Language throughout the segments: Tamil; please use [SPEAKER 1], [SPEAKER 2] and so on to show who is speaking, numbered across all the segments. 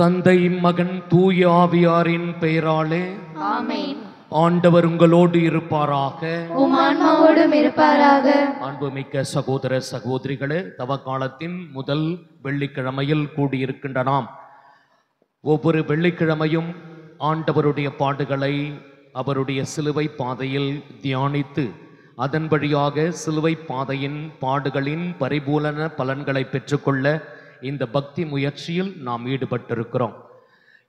[SPEAKER 1] தந்தை மகன் தூய ஆவியாரின் பெயராலே
[SPEAKER 2] ஆமென்.
[SPEAKER 1] ஆண்டவர் உங்களோடு இருப்பாராக.
[SPEAKER 2] உம் ஆன்மாவோடும் இருப்பாராக.
[SPEAKER 1] அன்புமிக்க சகோதர சகோதரிகளே, தவக்காலத்தின் முதல் வெள்ளிக்கிழமையில் கூடியிருக்கின்ற நாம் ஒவ்வொரு வெள்ளிக்கிழமையும் ஆண்டவருடைய பாடுகளை அவருடைய சிலுவை பாதையில் தியானித்து அதன் வழியாக சிலுவை பாதையின் பாடுகளின் பரிபூரண பலன்களை பெற்றுக்கொள்ள இந்த பக்தி முயற்சியில் நாம் ஈடுபட்டிருக்கிறோம்.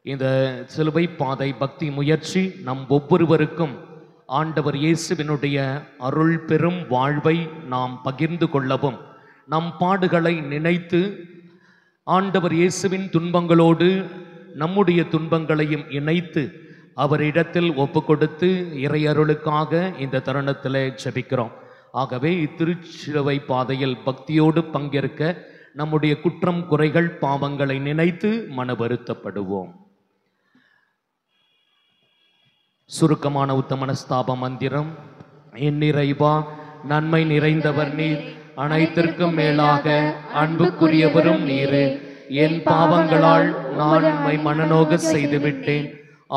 [SPEAKER 1] இந்த சிலுவை பாதை பக்தி முயற்சி நம் ஒவ்வொருவருக்கும் ஆண்டவர் இயேசுவினுடைய அருள் பெரும் வாழ்வை நாம் பகிர்ந்து கொள்ளவும், நம் பாடுகளை நினைத்து ஆண்டவர் இயேசுவின் துன்பங்களோடு நம்முடைய துன்பங்களையும் இணைத்து அவரிடத்தில் ஒப்பு கொடுத்து இறையருளுக்காக இந்த தருணத்தில் ஜெபிக்கிறோம். ஆகவே இத்திருச்சிலுவை பாதையில் பக்தியோடு பங்கேற்க நம்முடைய குற்றம் குறைகள் பாவங்களை நினைத்து மன வருத்தப்படுவோம். சுருக்கமான உத்தமனஸ்தாப மந்திரம். என் இறைவா, நன்மை நிறைந்தவர் நீர், அனைத்திற்கும் மேலாக அன்புக்குரியவரும் நீரே. என் பாவங்களால் நான் உம்மை மனநோக செய்துவிட்டேன்.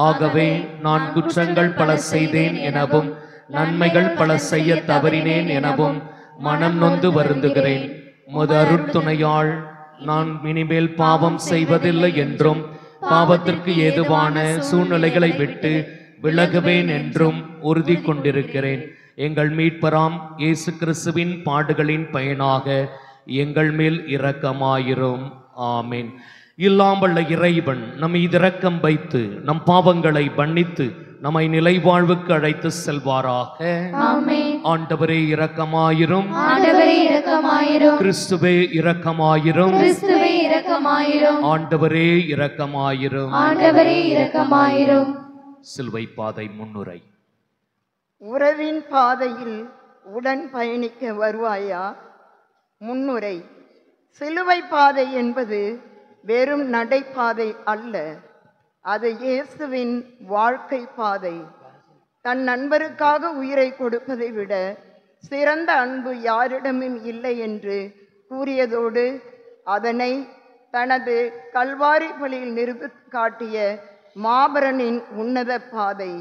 [SPEAKER 1] ஆகவே நான் குற்றங்கள் பல செய்தேன் எனவும் நன்மைகள் பல செய்ய தவறினேன் எனவும் மனம் நொந்து வருந்துகிறேன். உமது அருட்துணையால் நான் இனிமேல் பாவம் செய்வதில்லை என்றும் பாவத்திற்கு ஏதுவான சூழ்நிலைகளை விட்டு விலகுவேன் என்றும் உறுதி கொண்டிருக்கிறேன். எங்கள் மீட்பராம் இயேசு கிறிஸ்துவின் பாடுகளின் பயனாக எங்கள் மேல் இரக்கமாயிரும். ஆமீன். இல்லாமல்ல இறைவன் நம்மை இரக்கம் வைத்து நம் பாவங்களை மன்னித்து நம்மை நிலை வாழ்வுக்கு அழைத்து செல்வாராக. ஆண்டவரே இரக்கமாயிரும்.
[SPEAKER 2] ஆண்டவரே இரக்கமாயிரும்.
[SPEAKER 1] கிறிஸ்துவே இரக்கமாயிரும்.
[SPEAKER 2] கிறிஸ்துவே இரக்கமாயிரும்.
[SPEAKER 1] ஆண்டவரே இரக்கமாயிரும்.
[SPEAKER 2] ஆண்டவரே இரக்கமாயிரும்.
[SPEAKER 1] சிலுவை பாதை முன்னுரை.
[SPEAKER 3] உறவின் பாதையில் உடன் பயணிக்க வருவாயா? முன்னுரை. சிலுவை பாதை என்பது வெறும் நடைபாதை அல்ல, அது இயேசுவின் வாழ்க்கை பாதை. தன் நண்பருக்காக உயிரை கொடுப்பதை விட சிறந்த அன்பு யாரிடமும் இல்லை என்று கூறியதோடு அதனை தனது கல்வாரி பலியில் நிரூபித்து காட்டிய மாபரனின் உன்னத பாதை.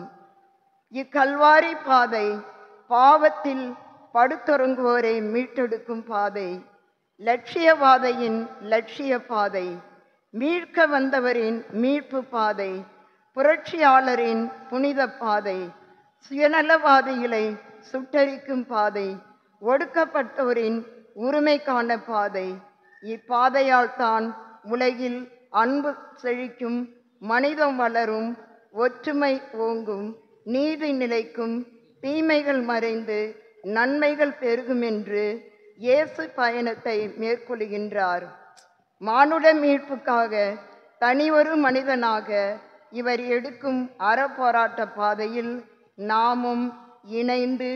[SPEAKER 3] இக்கல்வாரி பாதை பாவத்தில் படுத்துறங்குவோரை மீட்டெடுக்கும் பாதை, லட்சியவாதையின் லட்சிய பாதை, மீட்க வந்தவரின் மீட்பு பாதை, புரட்சியாளரின் புனித பாதை, சுயநலவாதிகளை சுட்டரிக்கும் பாதை, ஒடுக்கப்பட்டவரின் உரிமைக்கான பாதை. இப்பாதையால் தான் உலகில் அன்பு செழிக்கும், மனிதம் வளரும், ஒற்றுமை ஓங்கும், நீதி நிலைக்கும், தீமைகள் மறைந்து நன்மைகள் பெருகும் என்று இயேசு பயணத்தை மேற்கொள்கின்றார். மானுட மீட்புக்காக தனியொரு மனிதனாக இவர் எடுக்கும் அறப்போராட்ட பாதையில் நாமும் இணைந்து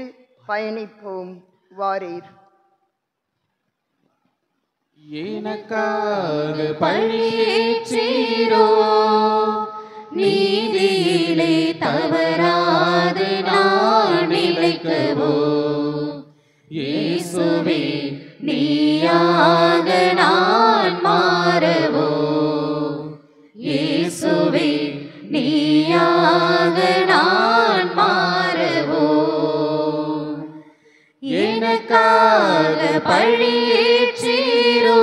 [SPEAKER 3] பயணிப்போம். வாரீர்.
[SPEAKER 4] எனக்காக பழியேற்றீரோ, நீதியிலே தவறாது நான் நிலைக்கவோ. இயேசுவே நீயாக நான் மாறவோ. இயேசுவே நீயாக நான் மாறவோ. எனக்காக பழியேற்றீரோ,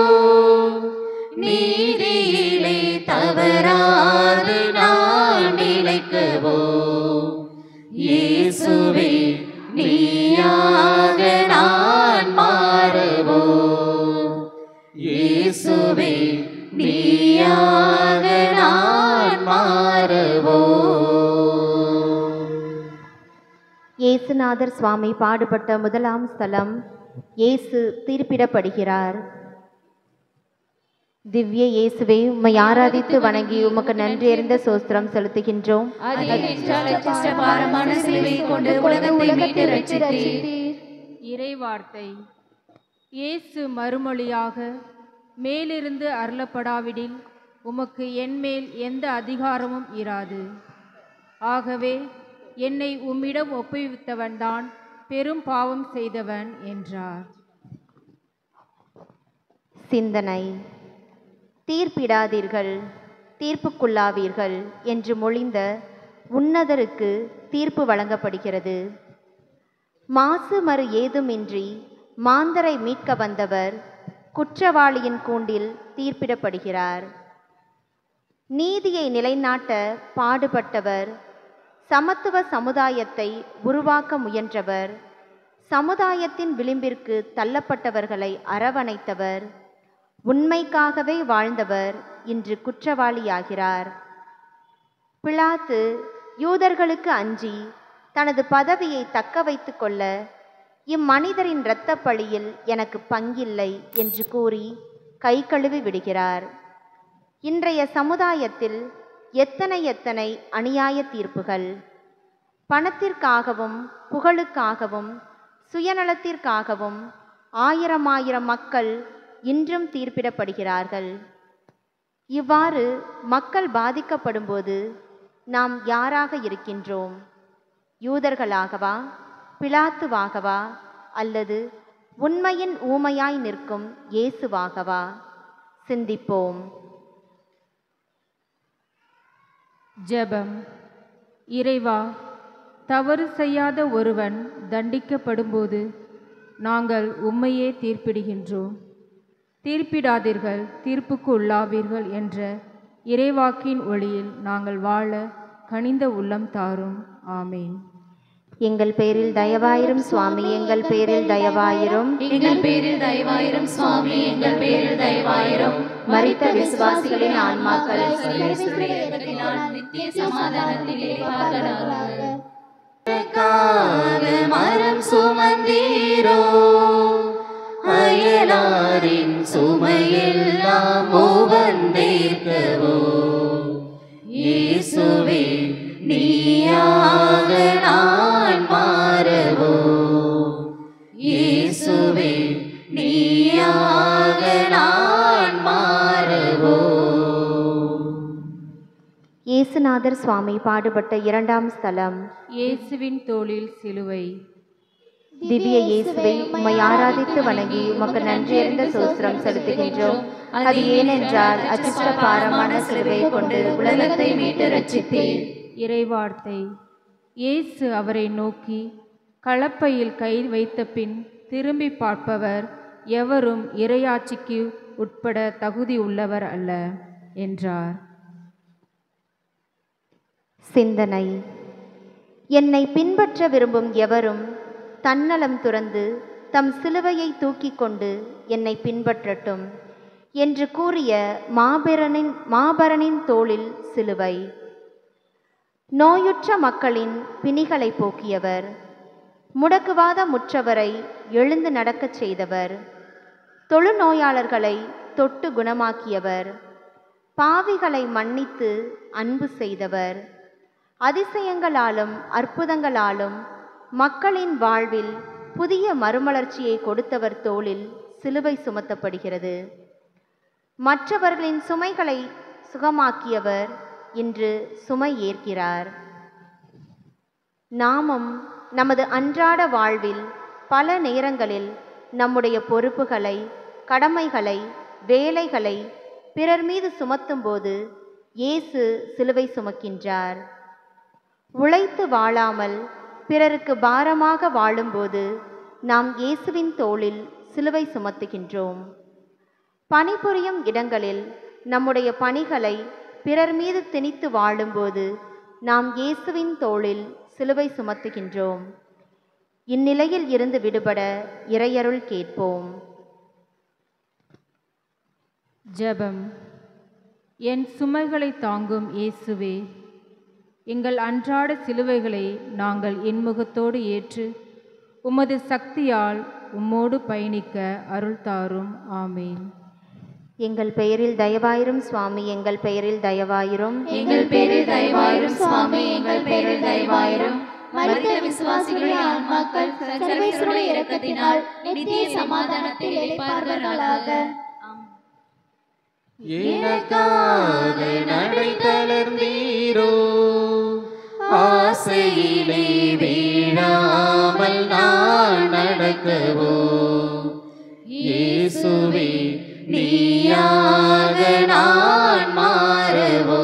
[SPEAKER 4] நீதியிலே தவறாது நான் நிலைக்கவோ. இயேசுவே நீயாக நான் மாறவோ. இயேசுவே நீயாக நான் மாறவோ.
[SPEAKER 5] இயேசுநாதர் சுவாமி பாடுபட்ட முதலாம் ஸ்தலம். இயேசு தீர்ப்பிடப்படுகிறார். திவ்ய இயேசுவே, உம்மை ஆராதித்து வணங்கி உமக்கு நன்றி அறிந்த சோஸ்திரம் செலுத்துகின்றோம்.
[SPEAKER 6] இறைவார்த்தை. இயேசு மறுமொழியாக, மேலிருந்து அருளப்படாவிடில் உமக்கு என்மேல் எந்த அதிகாரமும் இராது. ஆகவே என்னை உம்மிடம் ஒப்புவித்தவன்தான் பெரும் பாவம் செய்தவன் என்றார்.
[SPEAKER 5] சிந்தனை. தீர்ப்பிடாதீர்கள். தீர்ப்புக்குள்ளாவீர்கள் என்று மொழிந்த உன்னதருக்கு தீர்ப்பு வழங்கப்படுகிறது. மாசு மறு ஏதுமின்றி மாந்தரை மீட்க வந்தவர் குற்றவாளியின் கூண்டில் தீர்ப்பிடப்படுகிறார். நீதியை நிலைநாட்ட பாடுபட்டவர், சமத்துவ சமுதாயத்தை உருவாக்க முயன்றவர், சமுதாயத்தின் விளிம்பிற்கு தள்ளப்பட்டவர்களை அரவணைத்தவர், உண்மைக்காகவே வாழ்ந்தவர் இன்று குற்றவாளியாகிறார். பிலாத்து யூதர்களுக்கு அஞ்சி தனது பதவியை தக்க வைத்து கொள்ள இம்மனிதரின் இரத்தப் பழியில் எனக்கு பங்கில்லை என்று கூறி கை கழுவி விடுகிறார். இன்றைய சமுதாயத்தில் எத்தனை அநியாய தீர்ப்புகள்! பணத்திற்காகவும் புகழுக்காகவும் சுயநலத்திற்காகவும் ஆயிரம் மக்கள் இன்றும் தீர்ப்பிடப்படுகிறார்கள். இவ்வாறு மக்கள் பாதிக்கப்படும்போது நாம் யாராக இருக்கின்றோம்? யூதர்களாகவா, பிலாத்துவாகவா, அல்லது உண்மையின் ஊமையாய் நிற்கும் இயேசுவாகவா? சிந்திப்போம்.
[SPEAKER 6] ஜெபம். இறைவா, தவறு செய்யாத ஒருவன் தண்டிக்கப்படும்போது நாங்கள் உம்மையே தீர்ப்பிடுகின்றோம். தீர்ப்பிடாதீர்கள், தீர்ப்புக்கு உள்ளாவீர்கள் என்ற இறைவாக்கின் ஒளியில் நாங்கள் வாழ கனிந்த உள்ளம் தாரும். ஆமேன்.
[SPEAKER 5] எங்கள் பேரில் தயவாயிரும் சுவாமி, எங்கள் பேரில் தயவாயிரும்.
[SPEAKER 2] எங்கள் பேரில் தயவாயிரும் சுவாமி, எங்கள் பேரில் தயவாயிரும்.
[SPEAKER 5] மரித்த விசுவாசிகளின் ஆன்மாக்கள்
[SPEAKER 2] நித்திய சமாதானத்தில் இளைப்பாறுதலாக.
[SPEAKER 4] மரம் சுமந்தீரோ, அயலாரின் சுமையெல்லாம் வந்தேற்கவோ, இயேசுவே நீயாக நான் மாறவோ, இயேசுவே நீயாக நான் மாறவோ.
[SPEAKER 5] இயேசுநாதர் சுவாமி பாடுபட்ட இரண்டாம் ஸ்தலம்.
[SPEAKER 6] இயேசுவின் தோளில் சிலுவை.
[SPEAKER 5] திவ்ய இயேசுவை உம்மை ஆராதித்து வணங்கி உமக்கு நன்றியறிந்த சோஸ்திரம் செலுத்துகின்றோம். அது ஏனென்றால் அச்சிஷ்ட பாரமான சிலுவை கொண்டு உலகத்தை மீட்டு ரட்சித்தீர்.
[SPEAKER 6] இறைவார்த்தை. இயேசு அவரை நோக்கி, கலப்பையில் கை வைத்த பின் திரும்பி பார்ப்பவர் எவரும் இறையாட்சிக்கு உட்பட தகுதி உள்ளவர் அல்ல என்றார்.
[SPEAKER 5] சிந்தனை. என்னை பின்பற்ற விரும்பும் எவரும் தன்னலம் துறந்து தம் சிலுவையை தூக்கி கொண்டு என்னை பின்பற்றட்டும் என்று கூறிய மாபரனின் தோளில் சிலுவை. நோயுற்ற மக்களின் பிணிகளை போக்கியவர், முடக்குவாத முற்றவரை எழுந்து நடக்கச் செய்தவர், தொழுநோயாளர்களை தொட்டு குணமாக்கியவர், பாவிகளை மன்னித்து அன்பு செய்தவர், அதிசயங்களாலும் அற்புதங்களாலும் மக்களின் வாழ்வில் புதிய மறுமலர்ச்சியை கொடுத்தவர் தோளில் சிலுவை சுமத்தப்படுகிறது. மற்றவர்களின் சுமைகளை சுகமாக்கியவர் இன்று சுமை ஏற்கிறார். நாமும் நமது அன்றாட வாழ்வில் பல நேரங்களில் நம்முடைய பொறுப்புகளை, கடமைகளை, வேலைகளை பிறர் மீது சுமத்தும்போது இயேசு சிலுவை சுமக்கின்றார். உழைத்து வாழாமல் பிறருக்கு பாரமாக வாழும்போது நாம் இயேசுவின் தோளில் சிலுவை சுமத்துகின்றோம். பணிபுரியும் இடங்களில் நம்முடைய பணிகளை பிறர் மீது திணித்து வாழும்போது நாம் இயேசுவின் தோளில் சிலுவை சுமத்துகின்றோம். இந்நிலையில் இருந்து விடுபட இறையருள் கேட்போம்.
[SPEAKER 6] ஜெபம். என் சுமைகளை தாங்கும் இயேசுவே, எங்கள் அன்றாட சிலுவைகளை நாங்கள் இன்முகத்தோடு ஏற்று உமது சக்தியால் உம்மோடு பயணிக்க அருள் தாரும். ஆமேன்.
[SPEAKER 5] எங்கள் பெயரில் தயவாயிரும் சுவாமி, எங்கள் பெயரில் தயவாயிரும்.
[SPEAKER 2] எங்கள் பேரில் தயவாயிரும் சுவாமி, எங்கள் பேரில் தயவாயிரும். மரித்த விசுவாசிகளின் ஆன்மாக்கள் சர்வேஸ்வருடைய இரக்கத்தினால் நித்திய சமாதானத்தில் இளைப்பாறுதலாக.
[SPEAKER 4] எனக்காக நடை தளர்ந்தீரோ, ஆசையிலே வீழாமல் நான் நடக்கவோ, இயேசுவே நீயாக நான் மாறவோ,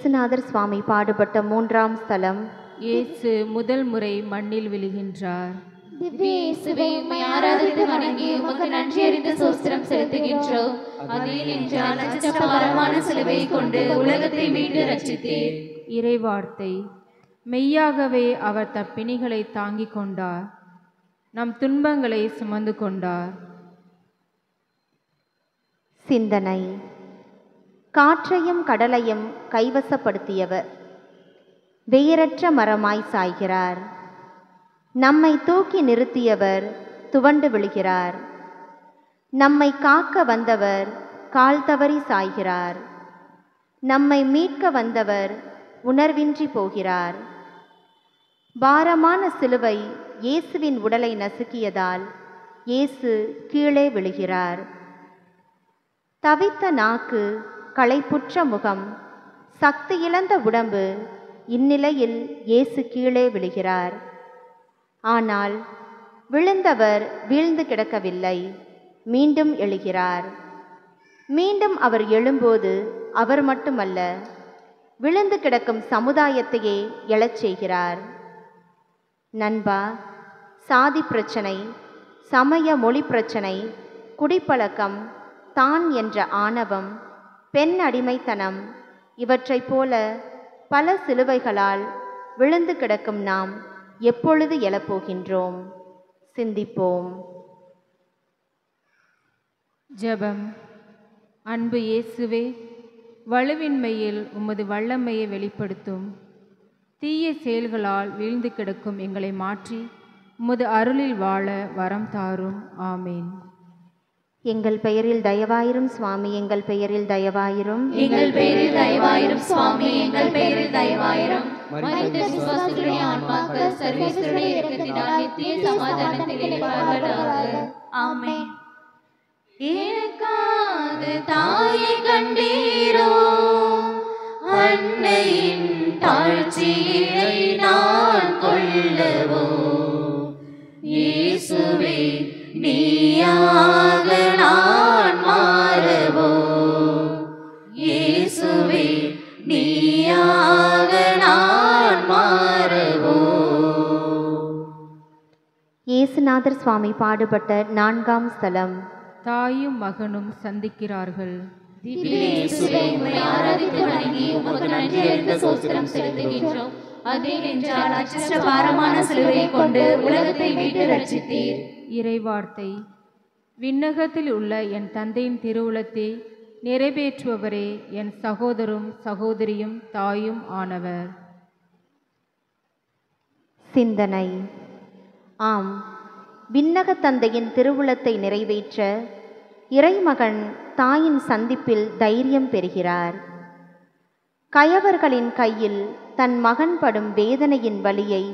[SPEAKER 5] இயேசுநாதர் சுவாமி பாடுபட்ட 3ஆம் ஸ்தலம்.
[SPEAKER 6] இயேசு முதல் முறை மண்ணில் விழுகின்றார்.
[SPEAKER 2] திவ்ய இயேசுவே, உம்மை ஆராதித்து வணங்கி உமக்கு நன்றி அறிந்து ஸ்தோத்திரம் செலுத்துகின்றோம். அதில் என்றால் அச்சபாரமான சிலுவையை கொண்டு உலகத்தை மீட்டு ரட்சித்தீர்.
[SPEAKER 6] இறைவார்த்தை. மெய்யாகவே அவர் தம் பிணிகளை தாங்கிக் கொண்டார், நம் துன்பங்களை சுமந்து கொண்டார்.
[SPEAKER 5] சிந்தனை. காற்றையும் கடலையும் கைவசப்படுத்தியவர் வேரற்ற மரமாய் சாய்கிறார். நம்மை தூக்கி நிறுத்தியவர் துவண்டு விழுகிறார். நம்மை காக்க வந்தவர் கால் தவறி சாய்கிறார். நம்மை மீட்க வந்தவர் உணர்வின்றி போகிறார். பாரமான சிலுவை இயேசுவின் உடலை நசுக்கியதால் இயேசு கீழே விழுகிறார். தவித்த நாக்கு, களைப்புற்ற முகம், சக்தி இழந்த உடம்பு, இந்நிலையில் இயேசு கீழே விழுகிறார். ஆனால் விழுந்தவர் வீழ்ந்து கிடக்கவில்லை, மீண்டும் எழுகிறார். மீண்டும் அவர் எழும்போது அவர் மட்டுமல்ல, விழுந்து கிடக்கும் சமுதாயத்தையே எழச் செய்கிறார். நண்பா, சாதி பிரச்சனை, சமய மொழி பிரச்சனை, குடிப்பழக்கம், தான் என்ற ஆணவம், பெண் அடிமைத்தனம், இவற்றைப் போல பல சிலுவைகளால் விழுந்து கிடக்கும் நாம் எப்பொழுது எழப்போகின்றோம்? சிந்திப்போம்.
[SPEAKER 6] ஜெபம். அன்பு இயேசுவே, வலுவின்மையில் உமது வல்லமையை வெளிப்படுத்தும். தீய செயல்களால் வீழ்ந்து கிடக்கும் எங்களை மாற்றி உமது அருளில் வாழ வரம் தாரும். ஆமேன்.
[SPEAKER 5] எங்கள் பெயரில் தயவாயிரும் சுவாமி, எங்கள் பெயரில் தயவாயிரும்.
[SPEAKER 2] எங்கள் பெயரில் தயவாயிரும் சுவாமி, எங்கள் பெயரில் தயவாயிரும். மரித்த விசுவாசிகளுடைய ஆன்மாக்கள் சர்வேஸ்வருடைய இரக்கத்தினால் நித்திய சமாதானத்தில் இளைப்பாறுவதாக. ஆமென். எனக்காக தாயை கண்டீரோ, அன்னையின் தாழ்ச்சியை நான் கொள்ளவோ, இயேசுவே நீயாக நான் மாறவோ, இயேசுவே நீயாக நான் மாறவோ.
[SPEAKER 5] இயேசுநாதர் சுவாமி பாடுபட்ட 4ஆம் ஸ்தலம்.
[SPEAKER 6] தாயும் மகனும் சந்திக்கிறார்கள்.
[SPEAKER 2] திவ்ய இயேசுவே, உம்மை ஆராதித்து வணங்கி உமக்கு நன்றி அறிந்து ஸ்தோத்திரம் செலுத்துகின்றோம். அதில் என்றால் அச்சற்ற பாரமான சிலுவையை கொண்டு உலகத்தை மீட்டு ரட்சித்தீர்.
[SPEAKER 6] இறைவார்த்தை. விண்ணகத்தில் உள்ள என் தந்தையின் திருவுளத்தை நிறைவேற்றுபவரே என் சகோதரும் சகோதரியும் தாயும் ஆனவர்.
[SPEAKER 5] சிந்தனை. ஆம், விண்ணக தந்தையின் திருவுளத்தை நிறைவேற்ற இறைமகன் தாயின் சந்திப்பில் தைரியம் பெறுகிறார். கயவர்களின் கையில் தன் மகன் படும் வேதனையின் வலியை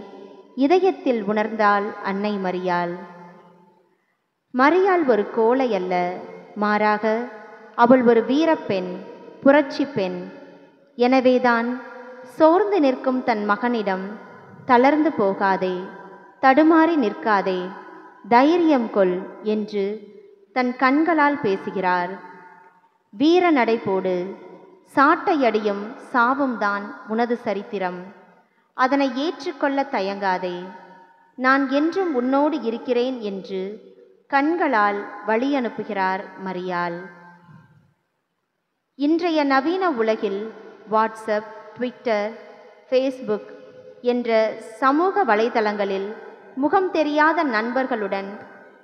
[SPEAKER 5] இதயத்தில் உணர்ந்தாள் அன்னை மரியாள். மரியாள் ஒரு கோழை அல்ல, மாறாக அவள் ஒரு வீரப்பெண், புரட்சி பெண். எனவேதான் சோர்ந்து நிற்கும் தன் மகனிடம் தளர்ந்து போகாதே, தடுமாறி நிற்காதே, தைரியம் கொள் என்று தன் கண்களால் பேசுகிறார். வீர நடை போடு, சாட்டையடியும் சாவும் தான் உனது சரித்திரம். அதனை ஏற்றுக்கொள்ள தயங்காதே, நான் என்றும் உன்னோடு இருக்கிறேன் என்று கண்களால் வழி அனுப்புகிறார் மரியாள். இன்றைய நவீன உலகில் வாட்ஸ்அப், ட்விட்டர், ஃபேஸ்புக் என்ற சமூக வலைதளங்களில் முகம் தெரியாத நண்பர்களுடன்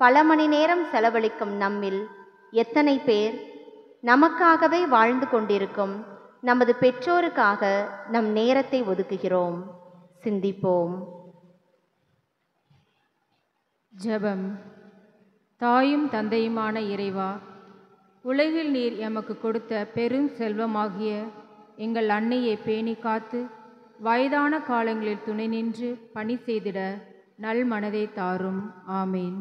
[SPEAKER 5] பல மணி நேரம் செலவழிக்கும் நம்மில் எத்தனை பேர் நமக்காகவே வாழ்ந்து கொண்டிருக்கும் நமது பெற்றோருக்காக நம் நேரத்தை ஒதுக்குகிறோம்? சிந்திப்போம்.
[SPEAKER 6] ஜெபம். தாயும் தந்தையுமான இறைவா, உலகில் நீர் எமக்கு கொடுத்த பெரும் செல்வமாகிய எங்கள் அன்னையை பேணி காத்து வயதான காலங்களில் துணை நின்று பணி செய்திட நல் மனதை தாரும். ஆமேன்.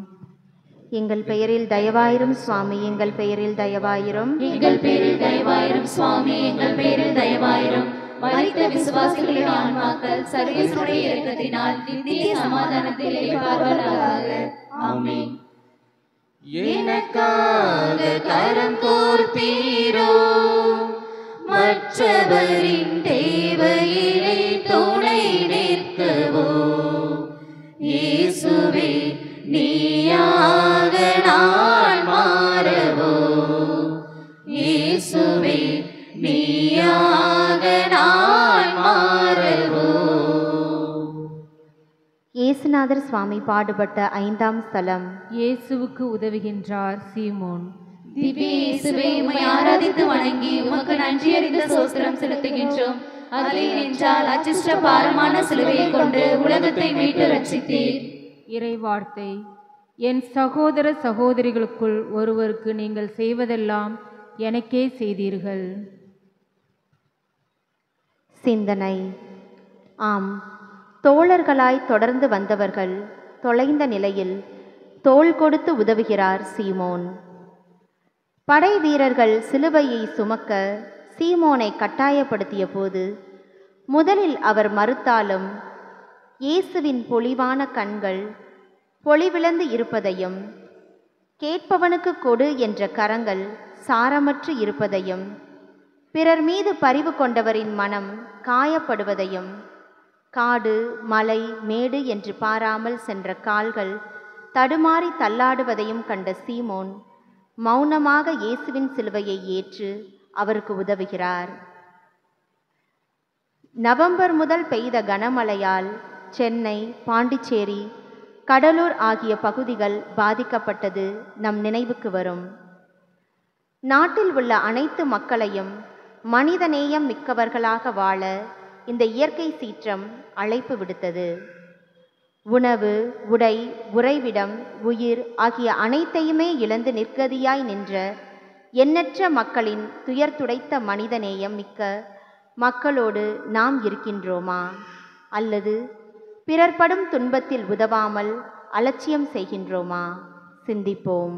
[SPEAKER 5] எங்கள் பெயரில் தயவாயிரும் சுவாமி, எங்கள் பெயரில் தயவாயிரும்.
[SPEAKER 2] எங்கள் பேரில் தயவாயிரும் சுவாமி, எங்கள் பேரில் தயவாயிரும். மரித்த விசுவாசிகளின் ஆன்மாக்கள் சர்வேஸ்வருடைய இரக்கத்தினால் நித்திய சமாதானத்தில் இளைப்பாறுவதாக. ஆமென்.
[SPEAKER 4] எனக்காக கரம் கோர்ப்பீரோ, மற்றவரின் தேவை நீயாக நான் மாறவோ, இயேசுவே நீயாக நான் மாறவோ.
[SPEAKER 5] இயேசுநாதர் சுவாமி பாடுபட்ட 5ஆம் ஸ்தலம்.
[SPEAKER 6] இயேசுவுக்கு உதவுகின்றார் சீமோன்.
[SPEAKER 2] திவ்ய இயேசுவே, உம்மை ஆராதித்து வணங்கி உமக்கு நன்றியறிந்த சோஸ்திரம் செலுத்துகின்றோம். அது என்றால் அச்சிஷ்ட பாரமான சிலுவையை கொண்டு உலகத்தை மீட்டு ரட்சித்தீர்.
[SPEAKER 6] இறைவார்த்தை. என் சகோதர சகோதரிகளுக்குள் ஒருவருக்கு நீங்கள் செய்வதெல்லாம் எனக்கே செய்தீர்கள்.
[SPEAKER 5] சிந்தனை. ஆம், தோழர்களாய் தொடர்ந்து வந்தவர்கள் தொலைந்த நிலையில் தோள் கொடுத்து உதவுகிறார் சீமோன். படை வீரர்கள் சிலுவையை சுமக்க சீமோனை கட்டாயப்படுத்திய போது முதலில் அவர் மறுத்தாலும் இயேசுவின் பொலிவான கண்கள் பொலிவிழந்து இருப்பதையும் கேட்பவனுக்கு கொடு என்ற கரங்கள் சாரமற்று இருப்பதையும் பிறர் மீது பரிவு கொண்டவரின் மனம் காயப்படுவதையும் காடு மலை மேடு என்று பாராமல் சென்ற கால்கள் தடுமாறி தள்ளாடுவதையும் கண்ட சீமோன் மௌனமாக இயேசுவின் சிலுவையை ஏற்று அவருக்கு உதவுகிறார். நவம்பர் முதல் பெய்த கனமழையால் சென்னை, பாண்டிச்சேரி, கடலூர் ஆகிய பகுதிகள் பாதிக்கப்பட்டது நம் நினைவுக்கு வரும். நாட்டில் உள்ள அனைத்து மக்களையும் மனிதநேயம் மிக்கவர்களாக வாழ இந்த இயற்கை சீற்றம் அழைப்பு விடுத்தது. உணவு, உடை, உறைவிடம், உயிர் ஆகிய அனைத்தையுமே இழந்து நிர்கதியாய் நின்ற எண்ணற்ற மக்களின் துயர் துடைத்த மனிதநேயம் மிக்க மக்களோடு நாம் இருக்கின்றோமா? அல்லது பிறர் படும் துன்பத்தில் உதவாமல் அலட்சியம் செய்கின்றோமா? சிந்திப்போம்.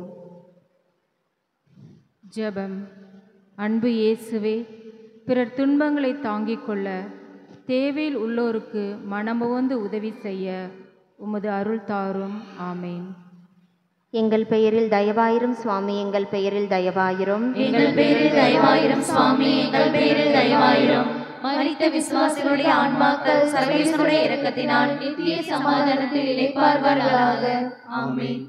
[SPEAKER 6] ஜெபம். அன்பு இயேசுவே, பிறர் துன்பங்களை தாங்கிக் கொள்ள தேவையில் உள்ளோருக்கு மனமுவந்து உதவி செய்ய உமது அருள் தாரும். ஆமேன்.
[SPEAKER 5] எங்கள் பெயரில் தயவாயிரும் சுவாமி, எங்கள் பெயரில் தயவாயிரும்.
[SPEAKER 2] எங்கள் பேரில் தயவாயிரும் சுவாமி, எங்கள் பேரில் தயவாயிரும். மரித்த விசுவாசிகளுடைய ஆன்மாக்கள் சர்வேஸ்வருடைய இரக்கத்தினால் நித்திய சமாதானத்தில் இளைப்பார்வார்களாக. ஆமென்.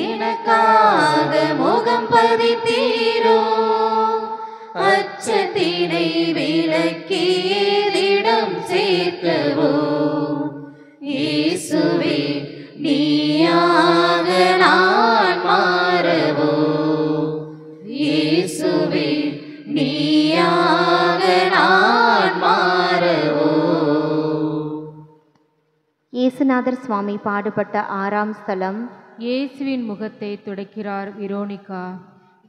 [SPEAKER 4] எனக்காக முகம் பதித்தீரோ, அச்சத்தினை விலக்கியதிடம் சேர்க்கவோ, இயேசுவே நீயாக நான் மாறவோ, இயேசுவே நீயாக நான் மாறவோ.
[SPEAKER 5] இயேசுநாதர் சுவாமி பாடுபட்ட 6ஆம் ஸ்தலம்.
[SPEAKER 6] இயேசுவின் முகத்தை துடைக்கிறார் வெரோனிகா.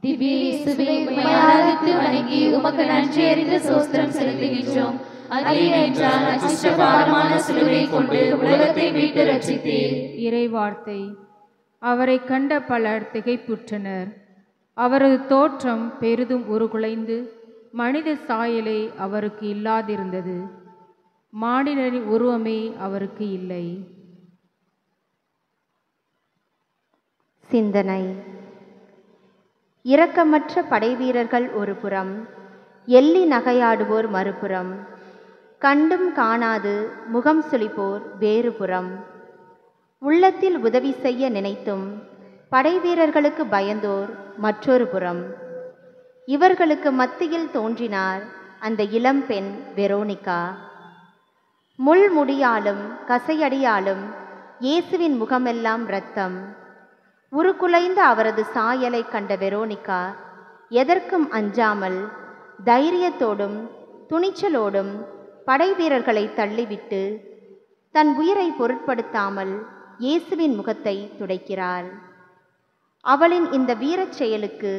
[SPEAKER 2] திவ்ய இயேசுவே, உம்மை ஆராதித்து வணங்கி உமக்கு நன்றியறிந்த சோஸ்திரம் செலுத்துகின்றோம். அது என்றால் அச்சிஷ்ட பாரமான சிலுவையை கொண்டு உலகத்தை மீட்டு ரட்சித்தீர்.
[SPEAKER 6] இறைவார்த்தை. அவரை கண்ட பலர் திகைப்புற்றனர். அவரது தோற்றம் பெரிதும் உருகுலைந்து மனித சாயலே அவருக்கு இல்லாதிருந்தது. மானிடரின் உருவமே அவருக்கு இல்லை.
[SPEAKER 5] சிந்தனை. இரக்கமற்ற படைவீரர்கள் ஒரு புறம், எள்ளி நகையாடுவோர் மறுபுறம், கண்டும் காணாது முகம் சுளிப்போர் வேறு புறம். உள்ளத்தில் உதவி செய்ய நினைத்தும் படைவீரர்களுக்கு பயந்தோர் மற்றொரு புறம். இவர்களுக்கு மத்தியில் தோன்றினார் அந்த இளம்பெண் வெரோனிகா. முள்முடியாலும் கசையடியாலும் இயேசுவின் முகமெல்லாம் இரத்தம். உருக்குலைந்த அவரது சாயலை கண்ட வெரோனிகா எதற்கும் அஞ்சாமல் தைரியத்தோடும் துணிச்சலோடும் படைவீரர்களை தள்ளிவிட்டு தன் உயிரை பொருட்படுத்தாமல் இயேசுவின் முகத்தை துடைக்கிறாள். அவளின் இந்த வீரச் செயலுக்கு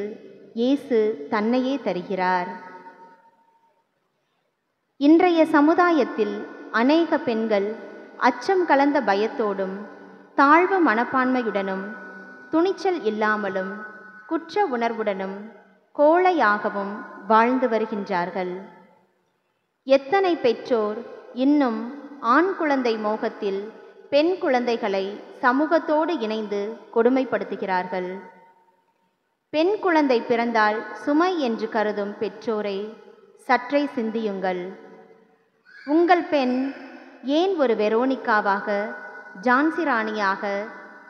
[SPEAKER 5] இயேசு தன்னையே தருகிறார். இன்றைய சமுதாயத்தில் அநேக பெண்கள் அச்சம் கலந்த பயத்தோடும் தாழ்வு மனப்பான்மையுடனும் துணிச்சல் இல்லாமலும் குற்ற உணர்வுடனும் கோழையாகவும் வாழ்ந்து வருகின்றார்கள். எத்தனை பெற்றோர் இன்னும் ஆண் குழந்தை மோகத்தில் பெண் குழந்தைகளை சமூகத்தோடு இணைந்து கொடுமைப்படுத்துகிறார்கள். பெண் குழந்தை பிறந்தால் சுமை என்று கருதும் பெற்றோரை சற்றே சிந்தியுங்கள். உங்கள் பெண் ஏன் ஒரு வெரோனிக்காவாக, ஜான்சி ராணியாக,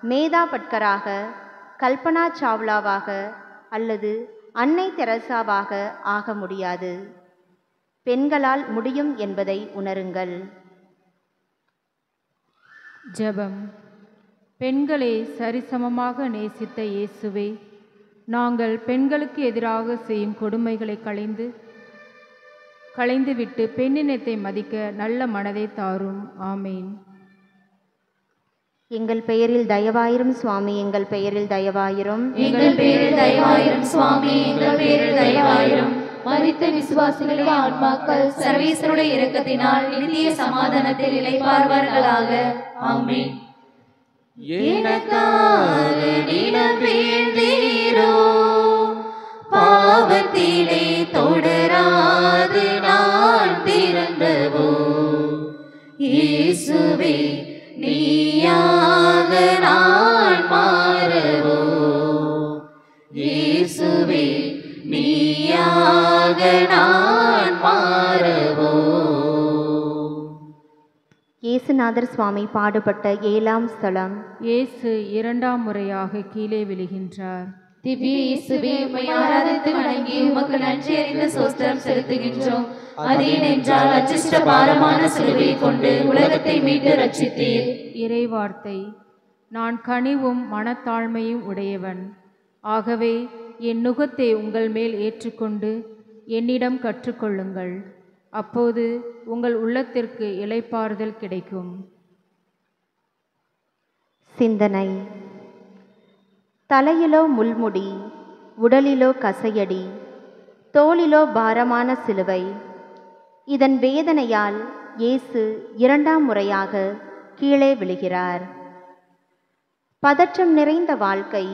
[SPEAKER 5] மேதா பட்கராக, கல்பனா சாவ்லாவாக அல்லது அன்னை தெரசாவாக ஆக முடியாது. பெண்களால் முடியும் என்பதை உணருங்கள்.
[SPEAKER 6] ஜெபம். பெண்களை சரிசமமாக நேசித்த இயேசுவே, நாங்கள் பெண்களுக்கு எதிராக செய்யும் கொடுமைகளை களைந்துவிட்டு பெண்ணினத்தை மதிக்க நல்ல மனதை தாரும். ஆமேன்.
[SPEAKER 5] எங்கள் பெயரில் தயவாயிரும் சுவாமி, எங்கள் பெயரில் தயவாயிரும்.
[SPEAKER 2] எங்கள் பேரில் தயவாயிரும் சுவாமி, எங்கள் பேரில் தயவாயிரும். மரித்த விசுவாசிகளுடைய ஆன்மாக்கள் சர்வேஸ்வருடைய இரக்கத்தினால் நித்திய சமாதானத்தில் இளைப்பார்வார்களாக. ஆமென்.
[SPEAKER 4] எனக்காக நிலம் வீழ்ந்தீரோ, பாவத்திலே தொடராது நான் திறந்தவோ, இயேசுவே நீயாக நான் மாறவோ, இயேசுவே நீயாக நான் மாறவோ.
[SPEAKER 5] இயேசுநாதர் சுவாமி பாடுபட்ட 7ஆம் ஸ்தலம்.
[SPEAKER 6] இயேசு 2ஆம் முறையாக கீழே விழுகின்றார்.
[SPEAKER 2] திவ்ய இயேசுவே, உம்மை ஆராதித்து வணங்கி உமக்கு நன்றி அறிந்த ஸ்தோத்திரம் செலுத்துகின்றோம். அது ஏனென்றால் அச்சிஷ்ட பாரமான சிலுவையை கொண்டு உலகத்தை மீட்டு ரட்சித்தீர்.
[SPEAKER 6] இறைவார்த்தை. நான் கனிவும் மனத்தாழ்மையும் உடையவன். ஆகவே என் நுகத்தை உங்கள் மேல் ஏற்றுக்கொண்டு என்னிடம் கற்றுக்கொள்ளுங்கள். அப்போது உங்கள் உள்ளத்திற்கு இளைப்பாறுதல் கிடைக்கும்.
[SPEAKER 5] சிந்தனை. தலையிலோ முள்முடி, உடலிலோ கசையடி, தோளிலோ பாரமான சிலுவை. இதன் வேதனையால் இயேசு 2ஆம் முறையாக கீழே விழுகிறார். பதற்றம் நிறைந்த வாழ்க்கை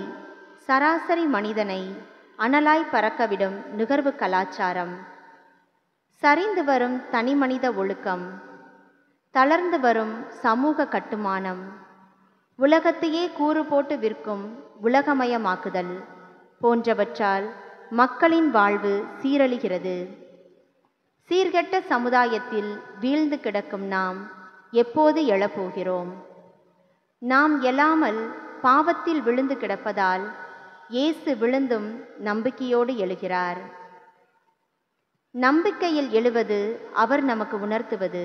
[SPEAKER 5] சராசரி மனிதனை அனலாய் பறக்கவிடும் நுகர்வு கலாச்சாரம், சரிந்து வரும் தனிமனித ஒழுக்கம், தளர்ந்து வரும் சமூக கட்டுமானம், உலகத்தையே கூறு போட்டு விற்கும் உலகமயமாக்குதல் போன்றவற்றால் மக்களின் வாழ்வு சீரழிகிறது. சீர்கெட்ட சமுதாயத்தில் வீழ்ந்து கிடக்கும் நாம் எப்போது எழப்போகிறோம்? நாம் எழாமல் பாவத்தில் விழுந்து கிடப்பதால் இயேசு விழுந்தும் நம்பிக்கையோடு எழுகிறார். நம்பிக்கையில் எழுவது அவர் நமக்கு உணர்த்துவது.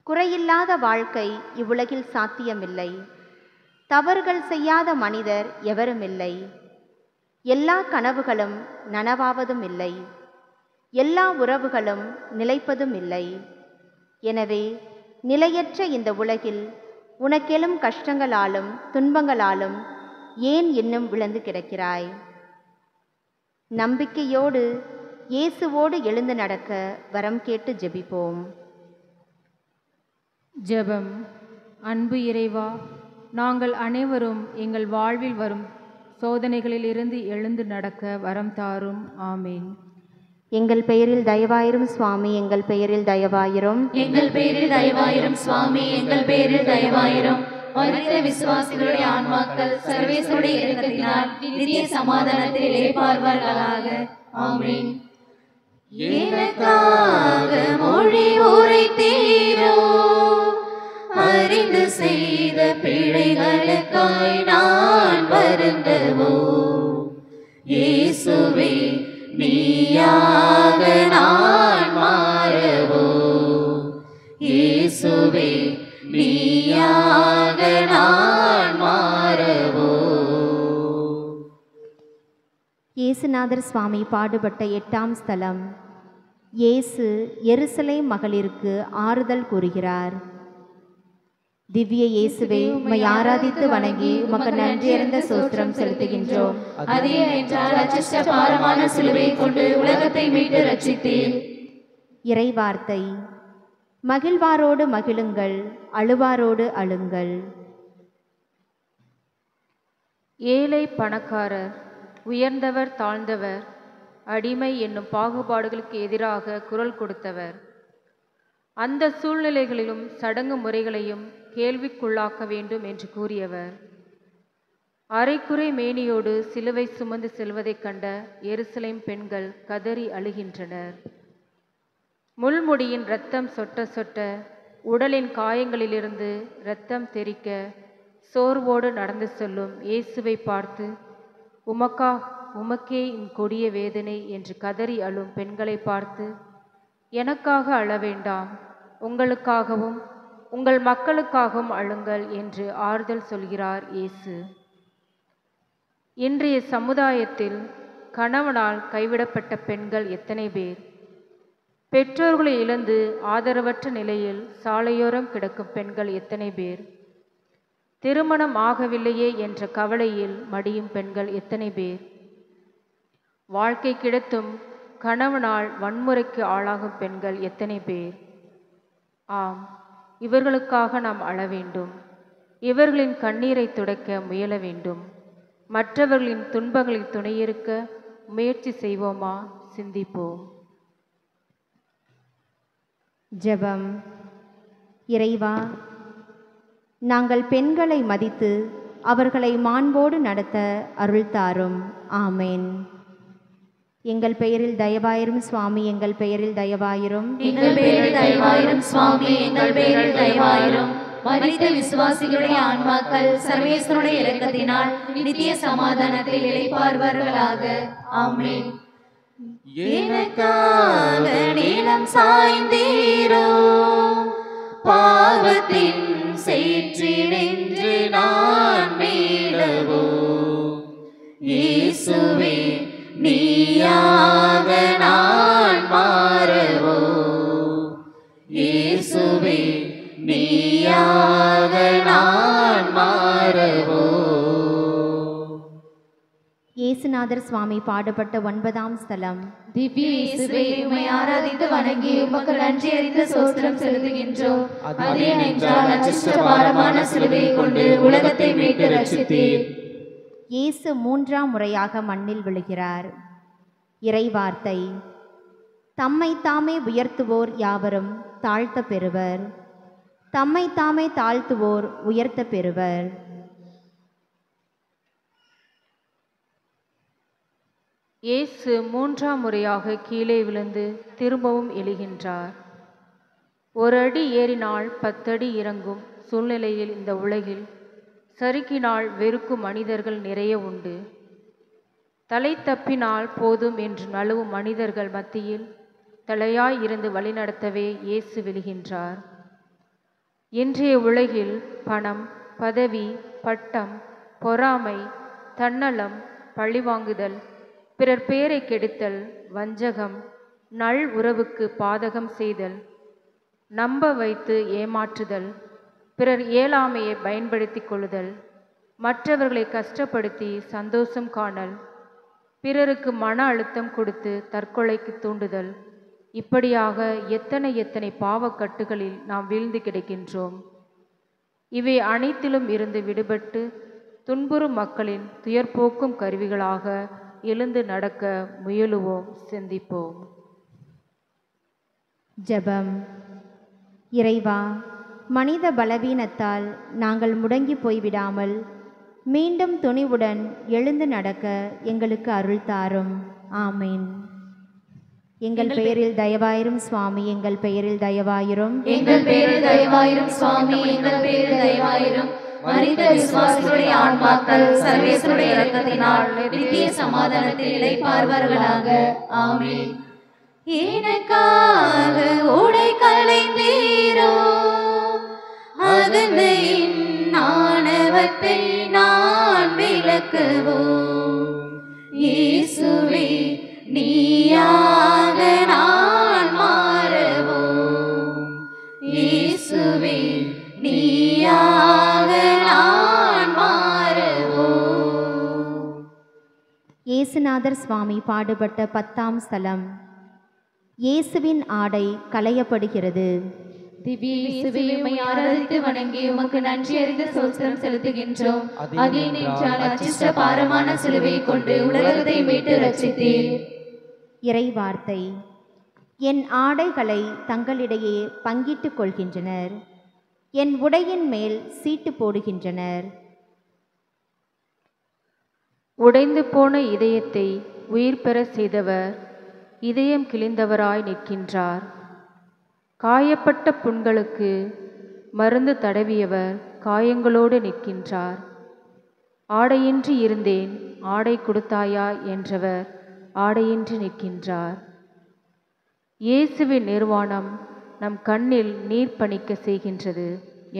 [SPEAKER 5] குறையில்லாத வாழ்க்கை இவ்வுலகில் சாத்தியமில்லை. தவறுகள் செய்யாத மனிதர் எவருமில்லை. எல்லா கனவுகளும் நனவாவதும் இல்லை. எல்லா உறவுகளும் நிலைப்பதும் இல்லை. எனவே நிலையற்ற இந்த உலகில் உனக்கெழும் கஷ்டங்களாலும் துன்பங்களாலும் ஏன் இன்னும் விழுந்து கிடக்கிறாய்? நம்பிக்கையோடு இயேசுவோடு எழுந்து நடக்க வரம் கேட்டு ஜெபிப்போம்.
[SPEAKER 6] ஜெபம். அன்பு இறைவா, நாங்கள் அனைவரும் எங்கள் வாழ்வில் வரும் சோதனைகளிலிருந்து எழுந்து நடக்க வரம் தாரும். ஆமேன்.
[SPEAKER 5] எங்கள் பெயரில் தயவாயிரும் சுவாமி, எங்கள் பெயரில் தயவாயிரும்.
[SPEAKER 2] எங்கள் பேரில் தயவாயிரும் சுவாமி, எங்கள் பேரில் தயவாயிரும். மரித்த விசுவாசிகளுடைய ஆன்மாக்கள் சர்வேஸ்வருடைய இரக்கத்தினால் நித்திய சமாதானத்தில் இளைப்பார்வார்களாக. ஆமென்.
[SPEAKER 4] எனக்காக மொழி உரைத்தீரோ, அறிந்து செய்த பிழைகளுக்காய் நான் வருந்தவோ, இயேசுவே நீயாக நான் மாறவோ, இயேசுவே நீயாக நான் மாறவோ.
[SPEAKER 5] இயேசுநாதர் சுவாமி பாடுபட்ட 8ஆம் ஸ்தலம். இயேசு எருசலேம் மகளிருக்கு ஆறுதல் கூறுகிறார். திவ்ய இயேசுவே, உம்மை ஆராதித்து வணங்கி உமக்கு நன்றியறிந்த ஸ்தோத்திரம் செலுத்துகின்றோம்.
[SPEAKER 2] அது ஏனென்றால் அச்சிஷ்ட பாரமான சிலுவையை கொண்டு உலகத்தை மீட்டு ரட்சித்தீர்.
[SPEAKER 5] இறைவார்த்தை. மகிழ்வாரோடு மகிழுங்கள், அழுவாரோடு அழுங்கள்.
[SPEAKER 6] ஏழை பணக்காரர், உயர்ந்தவர் தாழ்ந்தவர், அடிமை என்னும் பாகுபாடுகளுக்கு எதிராக குரல் கொடுத்தவர். அந்த சூழ்நிலைகளிலும் சடங்கு முறைகளையும் கேள்விக்குள்ளாக்க வேண்டும் என்று கூறியவர். அரைக்குறை மேனியோடு சிலுவை சுமந்து செல்வதைக் கண்ட எருசலேம் பெண்கள் கதறி அழுகின்றனர். முள்முடியின் இரத்தம் சொட்ட சொட்ட உடலின் காயங்களிலிருந்து இரத்தம் தெறிக்க சோர்வோடு நடந்து செல்லும் இயேசுவை பார்த்து, உமக்கே கொடிய வேதனை என்று கதறி அழும் பெண்களை பார்த்து, எனக்காக அழ வேண்டாம், உங்களுக்காகவும் உங்கள் மக்களுக்காகவும் அழுங்கள் என்று ஆறுதல் சொல்கிறார் இயேசு. இன்றைய சமுதாயத்தில் கணவனால் கைவிடப்பட்ட பெண்கள் எத்தனை பேர்? பெற்றோர்களை இழந்து ஆதரவற்ற நிலையில் சாலையோரம் கிடக்கும் பெண்கள் எத்தனை பேர்? திருமணம் ஆகவில்லையே என்ற கவலையில் மடியும் பெண்கள் எத்தனை பேர்? வாழ்க்கை கிடத்தும் கணவனால் வன்முறைக்கு ஆளாகும் பெண்கள் எத்தனை பேர்? ஆம், இவர்களுக்காக நாம் அழ வேண்டும். இவர்களின் கண்ணீரை துடைக்க முயல வேண்டும். மற்றவர்களின் துன்பங்களில் துணையிருக்க முயற்சி செய்வோமா? சிந்திப்போம்.
[SPEAKER 5] ஜெபம். இறைவா, நாங்கள் பெண்களை மதித்து அவர்களை மாண்போடு நடத்த அருள் தாரும். ஆமேன். எங்கள் பெயரில் தயவாயிரும் சுவாமி, எங்கள் பெயரில் தயவாயிரும்.
[SPEAKER 2] எங்கள் பெயரில் தயவாயிரும் சுவாமி, எங்கள் பெயரில் தயவாயிரும். மரித்த விசுவாசிகளுடைய ஆன்மாக்கள் சர்வேஸ்வருடைய இரக்கத்தினால் நித்திய சமாதானத்தில் இளைப்பாறுவார்களாக. ஆமென்.
[SPEAKER 4] எனக்காக நீளம் சாய்ந்தீரோ, பாவத்தின் சேற்றினின்று நான் மீளவோ, இயேசுவே நீயாக நான் மாறவோ, இயேசுவே நீயாக நான் மாறவோ.
[SPEAKER 5] இயேசுநாதர் சுவாமி பாடுபட்ட 9ஆம் ஸ்தலம்.
[SPEAKER 2] திவ்ய இயேசுவே, உம்மை ஆராதித்து வணங்கி உமக்கு நன்றி அறிந்த ஸ்தோத்திரம் செலுத்துகின்றோம். அது ஏனென்றால் அச்சிஷ்ட பாரமான சிலுவையை கொண்டு உலகத்தை மீட்டு ரட்சித்தீர்.
[SPEAKER 5] இயேசு 3ஆம் முறையாக மண்ணில் விழுகிறார். இறைவார்த்தை: தம்மை தாமே உயர்த்துவோர் யாவரும் தாழ்த்த பெறுவர், தம்மை தாமே தாழ்த்துவோர் உயர்த்த பெறுவர்.
[SPEAKER 6] இயேசு 3ஆம் முறையாக கீழே விழுந்து திரும்பவும் எழுகின்றார். ஒரு அடி ஏறினால் 10 அடி இறங்கும் சூழ்நிலையில் இந்த உலகில் சறுக்கினால் வெறுக்கும் மனிதர்கள் நிறைய உண்டு. தலை தப்பினால் போதும் என்று நழுவும் மனிதர்கள் மத்தியில் தலையாய் இருந்து வழிநடத்தவே இயேசு விழுகின்றார். இன்றைய உலகில் பணம், பதவி, பட்டம், பொறாமை, தன்னலம், பழிவாங்குதல், பிறர் பேரை கெடுத்தல், வஞ்சகம், நல் உறவுக்கு பாதகம் செய்தல், நம்ப வைத்து ஏமாற்றுதல், பிறர் இயலாமையை பயன்படுத்தி கொள்ளுதல், மற்றவர்களை கஷ்டப்படுத்தி சந்தோஷம் காணல், பிறருக்கு மன அழுத்தம் கொடுத்து தற்கொலைக்கு தூண்டுதல், இப்படியாக எத்தனை பாவக்கட்டுகளில் நாம் வீழ்ந்து கிடக்கின்றோம். இவை அனைத்திலும் இருந்து விடுபட்டு துன்புறும் மக்களின் துயர்போக்கும் கருவிகளாக எழுந்து நடக்க முயலுவோம். சிந்திப்போம்.
[SPEAKER 5] ஜெபம். இறைவா, மனித பலவீனத்தால் நாங்கள் முடங்கி போய்விடாமல் மீண்டும் துணிவுடன் எழுந்து நடக்க எங்களுக்கு அருள் தாரும். ஆமேன். எங்கள் பெயரில் தயவாயிரும் சுவாமி, எங்கள் பெயரில் தயவாயிரும்.
[SPEAKER 2] எங்கள் பெயரில் தயவாயிரும் சுவாமி, எங்கள் பெயரில் தயவாயிரும். மரித்த விசுவாசிகளுடைய ஆன்மாக்கள் சர்வேஸ்வருடைய இரக்கத்தினால் நித்திய சமாதானத்தில் இளைப்பாறுவார்களாக. ஆமென்.
[SPEAKER 4] எனக்காக உடை களைந்தீரோ, அகந்தையின் ஆணவத்தை நான் விலக்குவோ, இயேசுவே நீயாக நான் மாறவோ, இயேசுவே நீயாக நான் மாறவோ.
[SPEAKER 5] இயேசுநாதர் சுவாமி பாடுபட்ட 10ஆம் ஸ்தலம். இயேசுவின் ஆடை களையப்படுகிறது.
[SPEAKER 2] திவ்ய இயேசுவே, உம்மை ஆராதித்து வணங்கி உமக்கு நன்றி அறிந்த ஸ்தோத்திரம் செலுத்துகின்றோம். அது ஏனென்றால் அச்சிஷ்ட பாரமான சிலுவையை கொண்டு உலகத்தை மீட்டு ரட்சித்தீர்.
[SPEAKER 5] இறைவார்த்தை: என் ஆடைகளை தங்களிடையே பங்கிட்டுக் கொள்கின்றனர், என் உடையின் மேல் சீட்டு போடுகின்றனர்.
[SPEAKER 6] உடைந்து போன இதயத்தை உயிர் பெற செய்தவர் இதயம் கிழிந்தவராய் நிற்கின்றார். காயப்பட்ட புண்களுக்கு மருந்து தடவியவர் காயங்களோடு நிற்கின்றார். ஆடையின்றி இருந்தேன், ஆடை கொடுத்தாயா என்றவர் ஆடையின்றி நிற்கின்றார். இயேசுவின் நிர்வாணம் நம் கண்ணில் நீர் பணிக்க செய்கின்றது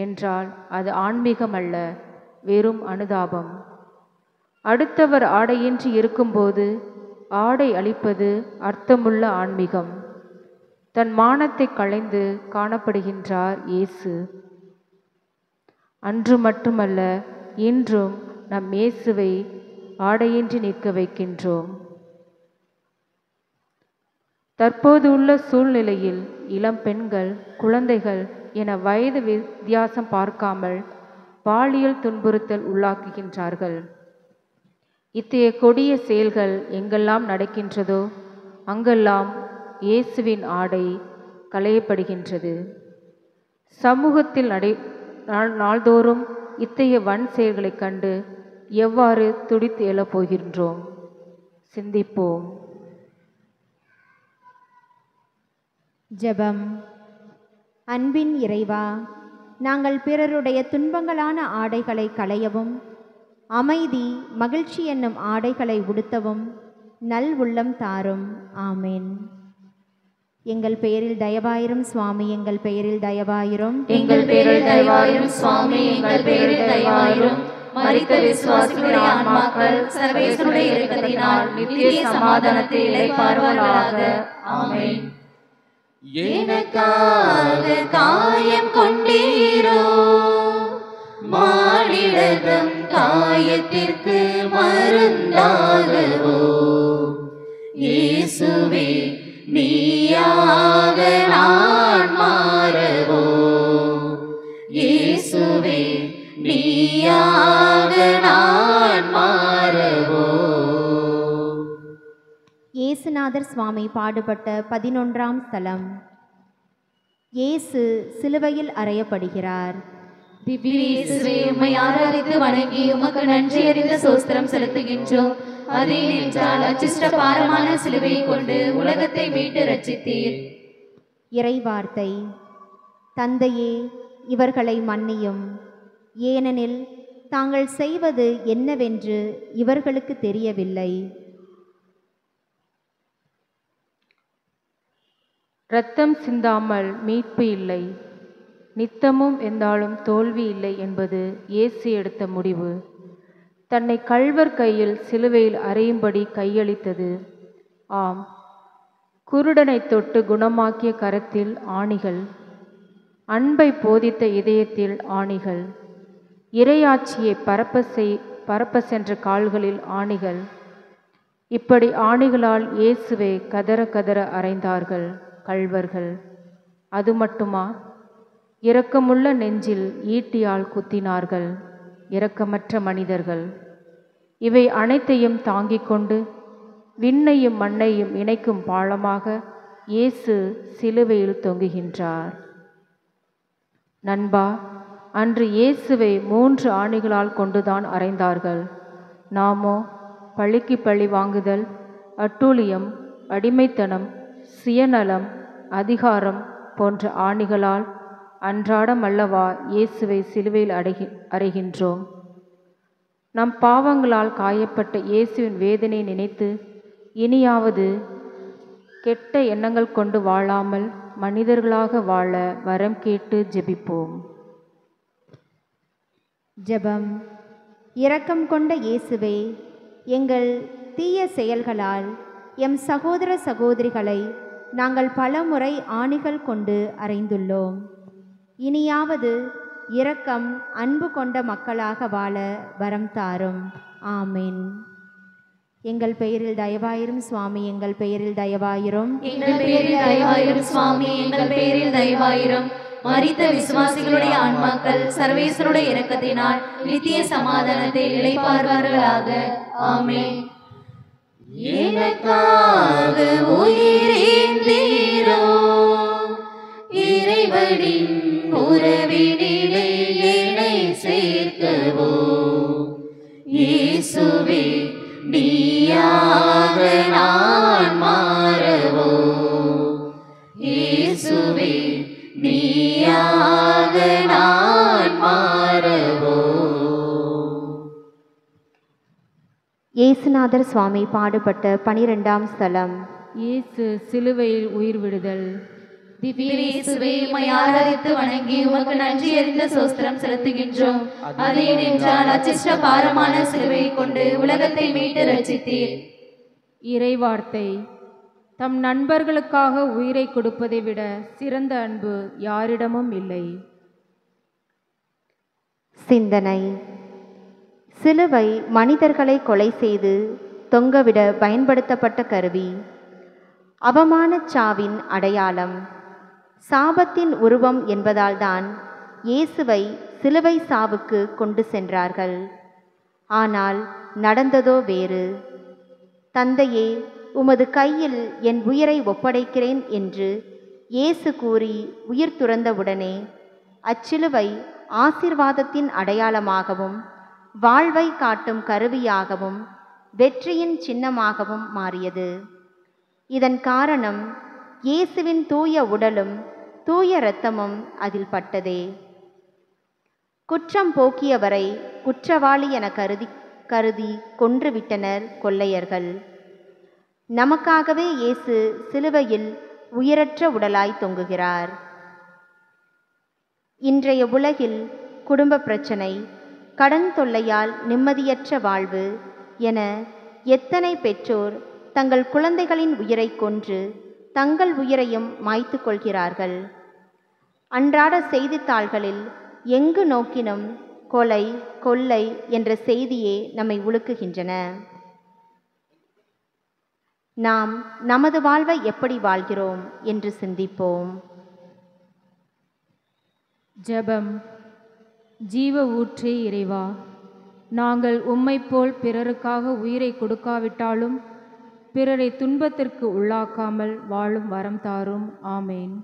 [SPEAKER 6] என்றால் அது ஆன்மீகம் அல்ல, வெறும் அனுதாபம். அடுத்தவர் ஆடையின்றி இருக்கும்போது ஆடை அளிப்பது அர்த்தமுள்ள ஆன்மீகம். தன் மானத்தை களைந்து காணப்படுகின்றார் இயேசு. அன்று மட்டுமல்ல, இன்றும் நம் இயேசுவை ஆடையின்றி நிற்க வைக்கின்றோம். தற்போது உள்ள சூழ்நிலையில் இளம் பெண்கள், குழந்தைகள் என வயது வித்தியாசம் பார்க்காமல் பாலியல் துன்புறுத்தல் உள்ளாக்குகின்றார்கள். இத்தகைய கொடிய செயல்கள் எங்கெல்லாம் நடக்கின்றதோ அங்கெல்லாம் இயேசுவின் ஆடை களையப்படுகின்றது. சமூகத்தில் நாள்தோறும் இத்தகைய வன் செயல்களைக் கண்டு எவ்வாறு துடித்து எழப் போகின்றோம்? சிந்திப்போம்.
[SPEAKER 5] ஜெபம். அன்பின் இறைவா, நாங்கள் பிறருடைய துன்பங்களான ஆடைகளை களையவும், அமைதி, மகிழ்ச்சி என்னும் ஆடைகளை உடுத்தவும் நல் உள்ளம் தாரும். ஆமேன். எங்கள் பெயரில் தயவாயிரும் சுவாமி, எங்கள் பெயரில் தயவாயிரும்.
[SPEAKER 2] எங்கள் பெயரில் தயவாயிரும் சுவாமி, எங்கள் பெயரில் தயவாயிரும். மரித்த விசுவாசிகளுடைய ஆன்மாக்கள் சர்வேசனுடைய இரக்கத்தினால் நித்திய சமாதானத்தில் இளைப்பாறுவார்களாக. ஆமென்.
[SPEAKER 4] எனக்காக காயம் கொண்டீரோ, மானிடதம் காயத்திற்கு மருந்தாகவோ, இயேசுவே நீயாக நான் மாறவோ, இயேசுவே நீயாக நான் மாறவோ.
[SPEAKER 5] இயேசுநாதர் சுவாமி பாடுபட்ட 11ஆம் ஸ்தலம். இயேசு சிலுவையில் அறையப்படுகிறார்.
[SPEAKER 2] திவ்ய இயேசுவே, உம்மை ஆராதித்து வணங்கி உமக்கு நன்றி அறிந்த சோஸ்திரம் செலுத்துகின்றோம். அதேனென்றால் அச்சிஷ்ட பாரமான சிலுவையை கொண்டு உலகத்தை மீட்டு ரட்சித்தீர்.
[SPEAKER 5] இறைவார்த்தை. தந்தையே, இவர்களை மன்னியும், ஏனெனில் தாங்கள் செய்வது என்னவென்று இவர்களுக்கு தெரியவில்லை.
[SPEAKER 6] இரத்தம் சிந்தாமல் மீட்பு இல்லை, நித்தமும் எந்தாலும் தோல்வி இல்லை என்பது இயேசு எடுத்த முடிவு. தன்னை கள்வர் கையில் சிலுவையில் அறையும்படி கையளித்தது. ஆம், குருடனை தொட்டு குணமாக்கிய கரத்தில் ஆணிகள், அன்பை போதித்த இதயத்தில் ஆணிகள், இறையாட்சியை பரப்ப சென்ற கால்களில் ஆணிகள். இப்படி ஆணிகளால் இயேசுவை கதற கதற அறைந்தார்கள் கள்வர்கள். அது மட்டுமா, இரக்கமுள்ள நெஞ்சில் ஈட்டியால் குத்தினார்கள் இரக்கமற்ற மனிதர்கள். இவை அனைத்தையும் தாங்கிக் கொண்டு விண்ணையும் மண்ணையும் இணைக்கும் பாலமாக இயேசு சிலுவையில் தொங்குகின்றார். நண்பா, அன்று இயேசுவை 3 ஆணிகளால் கொண்டுதான் அறைந்தார்கள். நாமோ பழிக்கு பழி வாங்குதல், அட்டூழியம், அடிமைத்தனம், சுயநலம், அதிகாரம் போன்ற ஆணிகளால் அன்றாடம் அல்லவா இயேசுவை சிலுவையில் அறைகின்றோம். நம் பாவங்களால் காயப்பட்ட இயேசுவின் வேதனை நினைத்து இனியாவது கெட்ட எண்ணங்கள் கொண்டு வாழாமல் மனிதர்களாக வாழ வரம் கேட்டு ஜெபிப்போம்.
[SPEAKER 5] ஜெபம். இரக்கம் கொண்ட இயேசுவே, எங்கள் தீய செயல்களால் எம் சகோதர சகோதரிகளை நாங்கள் பலமுறை ஆணிகள் கொண்டு அறைந்துள்ளோம். இனியாவது இரக்கம், அன்பு கொண்ட மக்களாக வாழ வரம் தாரும். ஆமீன். எங்கள் பெயரில் தயவாயிரும் சுவாமி, எங்கள் பெயரில் தயவாயிரும்.
[SPEAKER 2] எங்கள் பெயரில் தயவாயிரும் சுவாமி, எங்கள் பெயரில் தயவாயிரும். மரித்த விசுவாசிகளுடைய ஆன்மாக்கள் சர்வேசனுடைய இரக்கத்தினால் நித்திய சமாதானத்தில் இளைப்பாறுவார்களாக. ஆமென்.
[SPEAKER 4] எனக்காக உயிரேந்தீரோ, இறைவனின் உறவினிலே என்னை சேர்க்கவோ, இயேசுவே நீயாக நான் மாறவோ, இயேசுவே நீயாக நான் மாறவோ.
[SPEAKER 5] இயேசுநாதர் சுவாமி பாடுபட்ட 12ஆம் ஸ்தலம்.
[SPEAKER 6] இயேசு சிலுவையில் உயிர் விடுதல்.
[SPEAKER 2] திவ்ய இயேசுவே, உம்மை ஆராதித்து வணங்கி உமக்கு நன்றி அறிந்த சோஸ்திரம் செலுத்துகின்றோம். அது ஏனென்றால் அச்சிஷ்ட பாரமான சிலுவை கொண்டு உலகத்தை மீட்டு ரட்சித்தீர்.
[SPEAKER 6] இறைவார்த்தை. தம் நண்பர்களுக்காக உயிரை கொடுப்பதை விட சிறந்த அன்பு யாரிடமும் இல்லை.
[SPEAKER 5] சிந்தனை. சிலுவை மனிதர்களை கொலை செய்து தொங்கவிட பயன்படுத்தப்பட்ட கருவி. அவமானச் சாவின் அடையாளம். சாபத்தின் உருவம் என்பதால்தான் இயேசுவை சிலுவை சாவுக்கு கொண்டு சென்றார்கள். ஆனால் நடந்ததோ வேறு. தந்தையே, உமது கையில் என் உயிரை ஒப்படைக்கிறேன் என்று இயேசு கூறி உயிர் துறந்தவுடனே அச்சிலுவை ஆசீர்வாதத்தின் அடையாளமாகவும் வாழ்வை காட்டும் கருவியாகவும் வெற்றியின் சின்னமாகவும் மாறியது. இதன் காரணம் இயேசுவின் தூய உடலும் தூய இரத்தமும் அதில் பட்டதே. குற்றம் போக்கியவரை குற்றவாளி என கருதி கொன்றுவிட்டனர் கொள்ளையர்கள். நமக்காகவே இயேசு சிலுவையில் உயிரற்ற உடலாய் தொங்குகிறார். இன்றைய உலகில் குடும்ப பிரச்சனை, கடன் தொல்லையால் நிம்மதியற்ற வாழ்வு என எத்தனை பெற்றோர் தங்கள் குழந்தைகளின் உயிரை கொன்று தங்கள் உயிரையும் மாய்த்து கொள்கிறார்கள். அன்றாட செய்தித்தாள்களில் எங்கு நோக்கினும் கொலை, கொள்ளை என்ற செய்தியே நம்மை உலுக்குகின்றன. நாம் நமது வாழ்வை எப்படி வாழ்கிறோம் என்று சிந்திப்போம்.
[SPEAKER 6] ஜெபம். ஜீவ ஊற்றே இறைவா, நாங்கள் உம்மைப் போல் பிறருக்காக உயிரை கொடுக்காவிட்டாலும் பிறரை துன்பத்திற்கு உள்ளாக்காமல் வாழும் வரம் தாரும். ஆமேன்.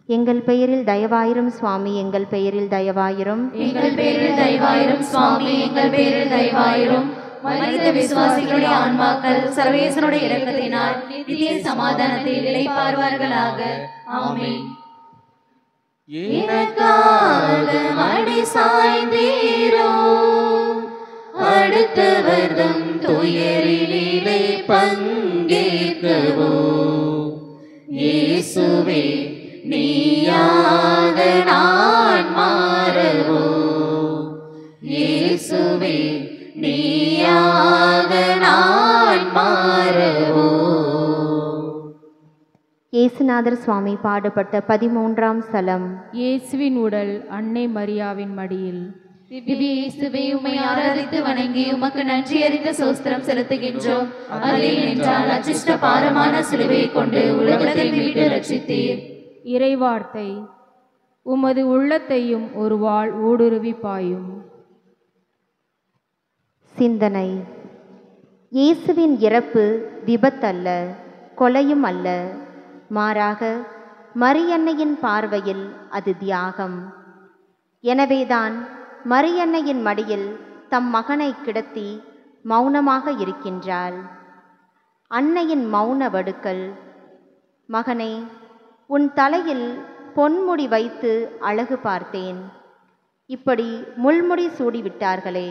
[SPEAKER 5] எங்கள் பெயரில் தயவாயிரும் சுவாமி, எங்கள் பெயரில் தயவாயிரும்.
[SPEAKER 2] எங்கள் பேரில் தயவாயிரும் சுவாமி, எங்கள் பேரில் தயவாயிரும். மனித விசுவாசிகளுடைய ஆன்மாக்கள் சர்வேசனுடைய இரக்கத்தினால் நித்திய சமாதானத்தில் இளைப்பாறுவார்களாக. ஆமென்.
[SPEAKER 4] எனக்காக அடி சாய்ந்தீரோ, அடுத்தவர்தம் துயரிலே பங்கேற்கவோ, இயேசுவே நீயாக நான் மாறவோ, இயேசுவே நீயாக நான் மாறவோ.
[SPEAKER 5] இயேசுநாதர் சுவாமி பாடுபட்ட 13ஆம் ஸ்தலம்.
[SPEAKER 6] இயேசுவின் உடல் அன்னை மரியாவின் மடியில்.
[SPEAKER 2] திவ்ய இயேசுவே, உம்மை ஆராதித்து வணங்கி உமக்கு நன்றி அறிந்த சோஸ்திரம் செலுத்துகின்றோம். அது ஏனென்றால் அச்சிஷ்ட பாரமான சிலுவை கொண்டு உலகத்தை மீட்டு ரட்சித்தீர்.
[SPEAKER 6] இறைவார்த்தை. உமது உள்ளத்தையும் ஒரு வாள் ஊடுருவி பாயும்.
[SPEAKER 5] சிந்தனை. இயேசுவின் இறப்பு விபத்தல்ல, கொலையும் அல்ல. மாறாக மரியன்னையின் பார்வையில் அது தியாகம். எனவேதான் மரியன்னையின் மடியில் தம் மகனை கிடத்தி மௌனமாக இருக்கின்றாள். அன்னையின் மௌன வடுக்கல். மகனே, உன் தலையில் பொன்முடி வைத்து அழகு பார்த்தேன், இப்படி முள்முடி சூடிவிட்டார்களே.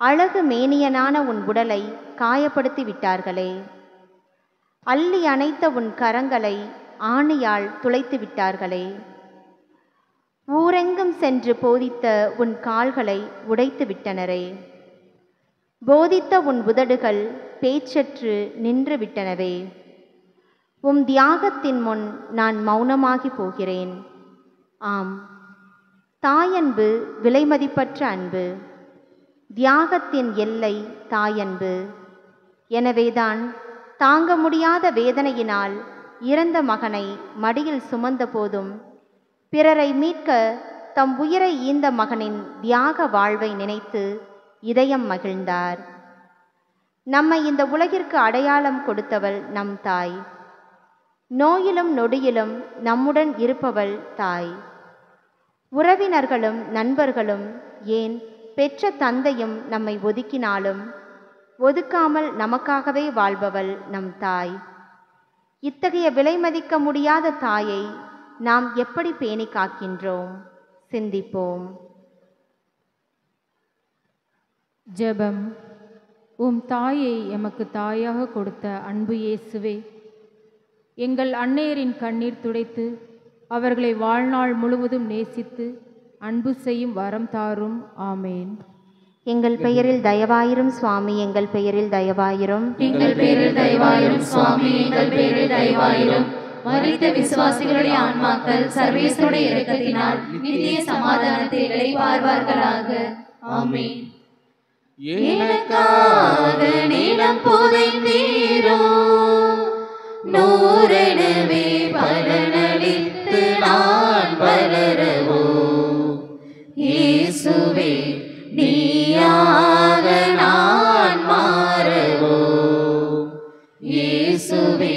[SPEAKER 5] அழகு மேனியனான உன் உடலை காயப்படுத்தி விட்டார்களே. அள்ளி அணைத்த உன் கரங்களை ஆணியால் துளைத்து விட்டார்களே. ஊரெங்கும் சென்று போதித்த உன் கால்களை உடைத்து விட்டனரே. போதித்த உன் உதடுகள் பேச்சற்று நின்று விட்டனவே. உம் தியாகத்தின் முன் நான் மௌனமாகி போகிறேன். ஆம், தாயன்பு விலைமதிப்பற்ற அன்பு. தியாகத்தின் எல்லை தாயன்பு. எனவேதான் தாங்க முடியாத வேதனையினால் இறந்த மகனை மடியில் சுமந்த போதும் பிறரை மீட்க தம் உயிரை ஈந்த மகனின் தியாக வாழ்வை நினைத்து இதயம் மகிழ்ந்தார். நம்மை இந்த உலகிற்கு அடையாளம் கொடுத்தவள் நம் தாய். நோயிலும் நொடியிலும் நம்முடன் இருப்பவள் தாய். உறவினர்களும் நண்பர்களும், ஏன் பெற்ற தந்தையும் நம்மை ஒதுக்கினாலும் ஒதுக்காமல் நமக்காகவே வாழ்பவள் நம் தாய். இத்தகைய விலை மதிக்க முடியாத தாயை நாம் எப்படி பேணி காக்கின்றோம்? சிந்திப்போம்.
[SPEAKER 6] ஜெபம். உம் தாயை எமக்கு தாயாக கொடுத்த அன்பு இயேசுவே, எங்கள் அன்னையரின் கண்ணீர் துடைத்து அவர்களை வாழ்நாள் முழுவதும் நேசித்து அன்பு செய்யும் வரம் தாரும். ஆமேன்.
[SPEAKER 5] எங்கள் பெயரில் தயவாயிரும் சுவாமி, எங்கள் பெயரில் தயவாயிரும்.
[SPEAKER 2] எங்கள் பேரில் தயவாயிரும் சுவாமி, எங்கள் பேரில் தயவாயிரும். மரித்த விசுவாசிகளுடைய ஆன்மாக்கள் சர்வேஸ்வருடைய இரக்கத்தினால் நித்திய சமாதானத்தை இளைப்பார்வார்களாக. ஆமென்.
[SPEAKER 4] எனக்காக நீளம் புதைந்தீரோ, நூறெனவே பலனளித்து நான் வளரவோ, இயேசுவே நீயாக நான் மாறவோ, இயேசுவே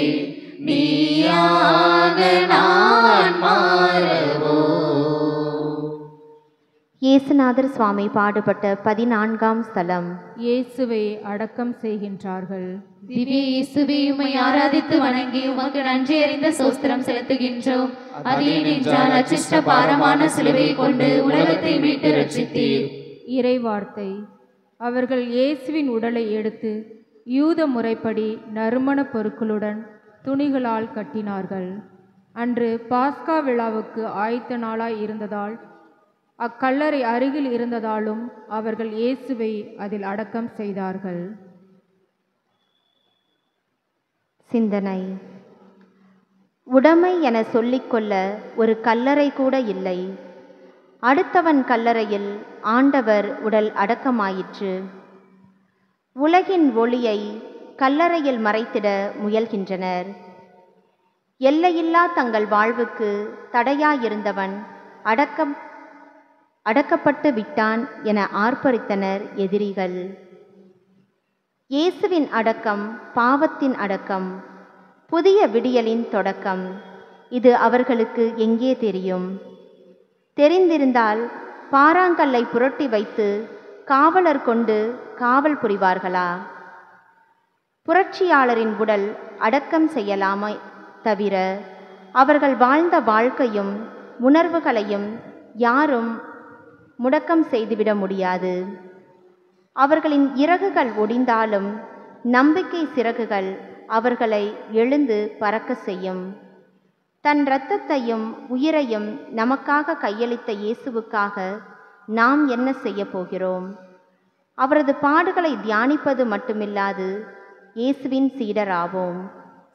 [SPEAKER 4] நீயாக நான் மாறவோ.
[SPEAKER 5] இயேசுநாதர் சுவாமி பாடுபட்ட 14ஆம் ஸ்தலம்.
[SPEAKER 6] இயேசுவை அடக்கம் செய்கின்றார்கள்.
[SPEAKER 2] திவ்ய இயேசுவே, உம்மை ஆராதித்து வணங்கி உமக்கு நன்றி அறிந்த சோஸ்திரம் செலுத்துகின்றோம். அது ஏனென்றால் அச்சிஷ்ட பாரமான சிலுவையை கொண்டு உலகத்தை மீட்டு ரட்சித்தீர்.
[SPEAKER 6] இறை வார்த்தை. அவர்கள் இயேசுவின் உடலை எடுத்து யூத முறைப்படி நறுமண பொருட்களுடன் துணிகளால் கட்டினார்கள். அன்று பாஸ்கா விழாவுக்கு ஆயத்த நாளாய் இருந்ததால் அக்கல்லறை அருகில் இருந்ததாலும் அவர்கள் இயேசுவை அதில் அடக்கம் செய்தார்கள்.
[SPEAKER 5] சிந்தனை. உடைமை என சொல்லிக்கொள்ள ஒரு கல்லறை கூட இல்லை. அடுத்தவன் கல்லறையில் ஆண்டவர் உடல் அடக்கமாயிற்று. உலகின் ஒளியை கல்லறையில் மறைத்திட முயல்கின்றனர். எல்லையில்லா தங்கள் வாழ்வுக்கு தடையாயிருந்தவன் அடக்கப்பட்டு விட்டான் என ஆர்ப்பரித்தனர் எதிரிகள். இயேசுவின் அடக்கம் பாவத்தின் அடக்கம், புதிய விடியலின் தொடக்கம். இது அவர்களுக்கு எங்கே தெரியும்? தெரிந்திருந்தால் பாறாங்கல்லை புரட்டி வைத்து காவலர் கொண்டு காவல் புரிவார்களா? புரட்சியாளரின் உடல் அடக்கம் செய்யலாமே தவிர அவர்கள் வாழ்ந்த வாழ்க்கையும் உணர்வுகளையும் யாரும் முடக்கம் செய்துவிட முடியாது. அவர்களின் இறகுகள் ஒடிந்தாலும் நம்பிக்கை சிறகுகள் அவர்களை எழுந்து பறக்க செய்யும். தன் இரத்தத்தையும் உயிரையும் நமக்காக கையளித்த இயேசுவுக்காக நாம் என்ன செய்ய போகிறோம்? அவரது பாடுகளை தியானிப்பது மட்டுமில்லாது இயேசுவின் சீடராவோம்.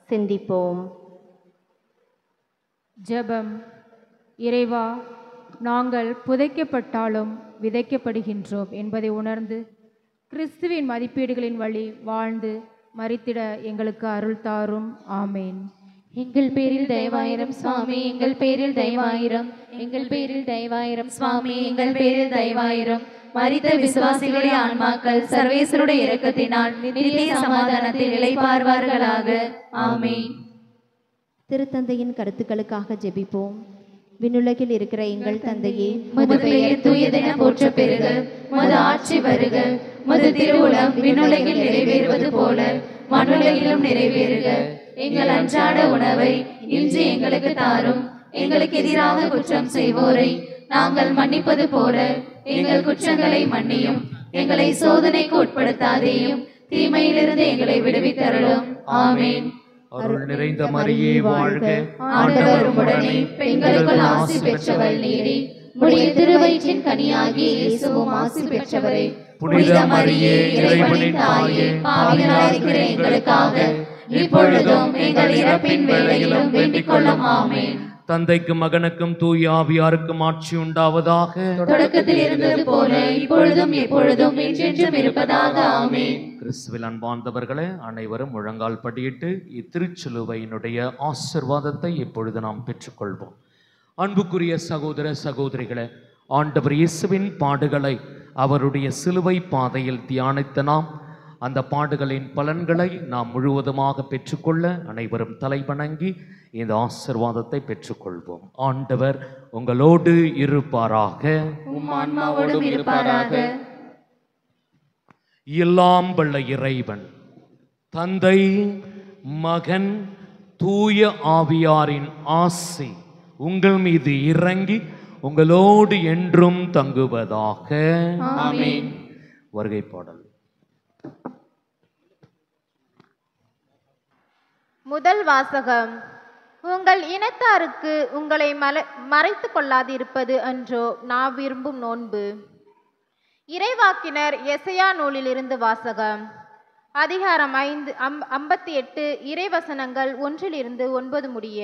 [SPEAKER 5] சிந்திப்போம்.
[SPEAKER 6] ஜெபம். இறைவா, நாங்கள் புதைக்கப்பட்டாலும் விதைக்கப்படுகின்றோம் என்பதை உணர்ந்து கிறிஸ்துவின் மதிப்பீடுகளின் வழி வாழ்ந்து மரித்திட எங்களுக்கு அருள் தாரும். ஆமேன்.
[SPEAKER 2] எங்கள் பேரில் தயவாயிரம் சுவாமி, எங்கள் பேரில் தயவாயிரம். எங்கள் பேரில் தயவாயிரம் சுவாமி, எங்கள் பேரில் தயவாயிரம். மரித்த விசுவாசிகளுடைய ஆன்மாக்கள் சர்வேஸ்வருடைய இரக்கத்தினால் நித்திய சமாதானத்தில் இளைப்பார்வார்களாக. ஆமென்.
[SPEAKER 5] திருத்தந்தையின் கருத்துக்களுக்காக ஜெபிப்போம். விண்ணுலகில் இருக்கிற எங்கள் தந்தையே,
[SPEAKER 2] உமது பெயர் தூயதென போற்றப் பெறுக. உமது ஆட்சி வருக. உமது திருவுளம் விண்ணுலகில் நிறைவேறுவது போல மண்ணுலகிலும் நிறைவேறுக. எங்கள் அன்றாட உணவை இன்று எங்களுக்கு தாரும். எங்களுக்கு எதிராக குற்றம் செய்வோரை நாங்கள் மன்னிப்பது போல எங்கள் குற்றங்களை மன்னியும். எங்களை சோதனைக்கு உட்படுத்தாதேயும், தீமையிலிருந்து எங்களை விடுவித்தருளும். ஆமென்.
[SPEAKER 1] அருள் நிறைந்த மரியே வாழ்க,
[SPEAKER 2] ஆண்டவர் உம்முடனே, பெண்களுக்குள் ஆசி பெற்றவள் நீரே. உம்முடைய திருவயிற்றின் கனியாகிய இயேசுவும் ஆசி பெற்றவரே.
[SPEAKER 1] புனித மரியே, இறைவனின் தாயே,
[SPEAKER 2] பாவிகளாயிருக்கிற எங்களுக்காக இப்பொழுதும் எங்கள் இறப்பின் வேளையிலும் வேண்டிக் கொள்ளும். ஆமென்.
[SPEAKER 1] தந்தைக்கும் மகனுக்கும் தூய ஆவியாருக்கும் ஆட்சி உண்டாவதாக.
[SPEAKER 2] தொடக்கத்தில் இருந்தது போல இப்பொழுதும் எப்பொழுதும் என்றென்றும் இருப்பதாக. ஆமென்.
[SPEAKER 1] கிறிஸ்துவில் அன்பார்ந்தவர்களே, அனைவரும் முழங்கால் படியிட்டு இத்திருச்சிலுவையினுடைய ஆசிர்வாதத்தை இப்பொழுது நாம் பெற்றுக்கொள்வோம். அன்புக்குரிய சகோதர சகோதரிகளே, ஆண்டவர் இயேசுவின் பாடுகளை அவருடைய சிலுவை பாதையில் தியானித்த நாம் அந்த பாடுகளின் பலன்களை நாம் முழுவதுமாக பெற்றுக்கொள்ள அனைவரும் தலைவணங்கி இந்த ஆசிர்வாதத்தை பெற்றுக்கொள்வோம். ஆண்டவர் உங்களோடு இருப்பாராக.
[SPEAKER 2] உம் ஆன்மாவோடும் இருப்பாராக.
[SPEAKER 1] எல்லாம் வல்ல இறைவன் தந்தை, மகன், தூய ஆவியாரின் ஆசி உங்கள் மீது இறங்கி உங்களோடு என்றும் தங்குவதாக.
[SPEAKER 2] ஆமென்.
[SPEAKER 1] வருகை பாடல்.
[SPEAKER 7] முதல் வாசகம். உங்கள் இனத்தாருக்கு உங்களை மறைத்து கொள்ளாதிருப்பது அன்றோ நான் விரும்பும் நோன்பு. இறைவாக்கினர் எசையா நூலிலிருந்து வாசகம். அதிகாரம் 58 இறைவசனங்கள் 1-9 முடிய.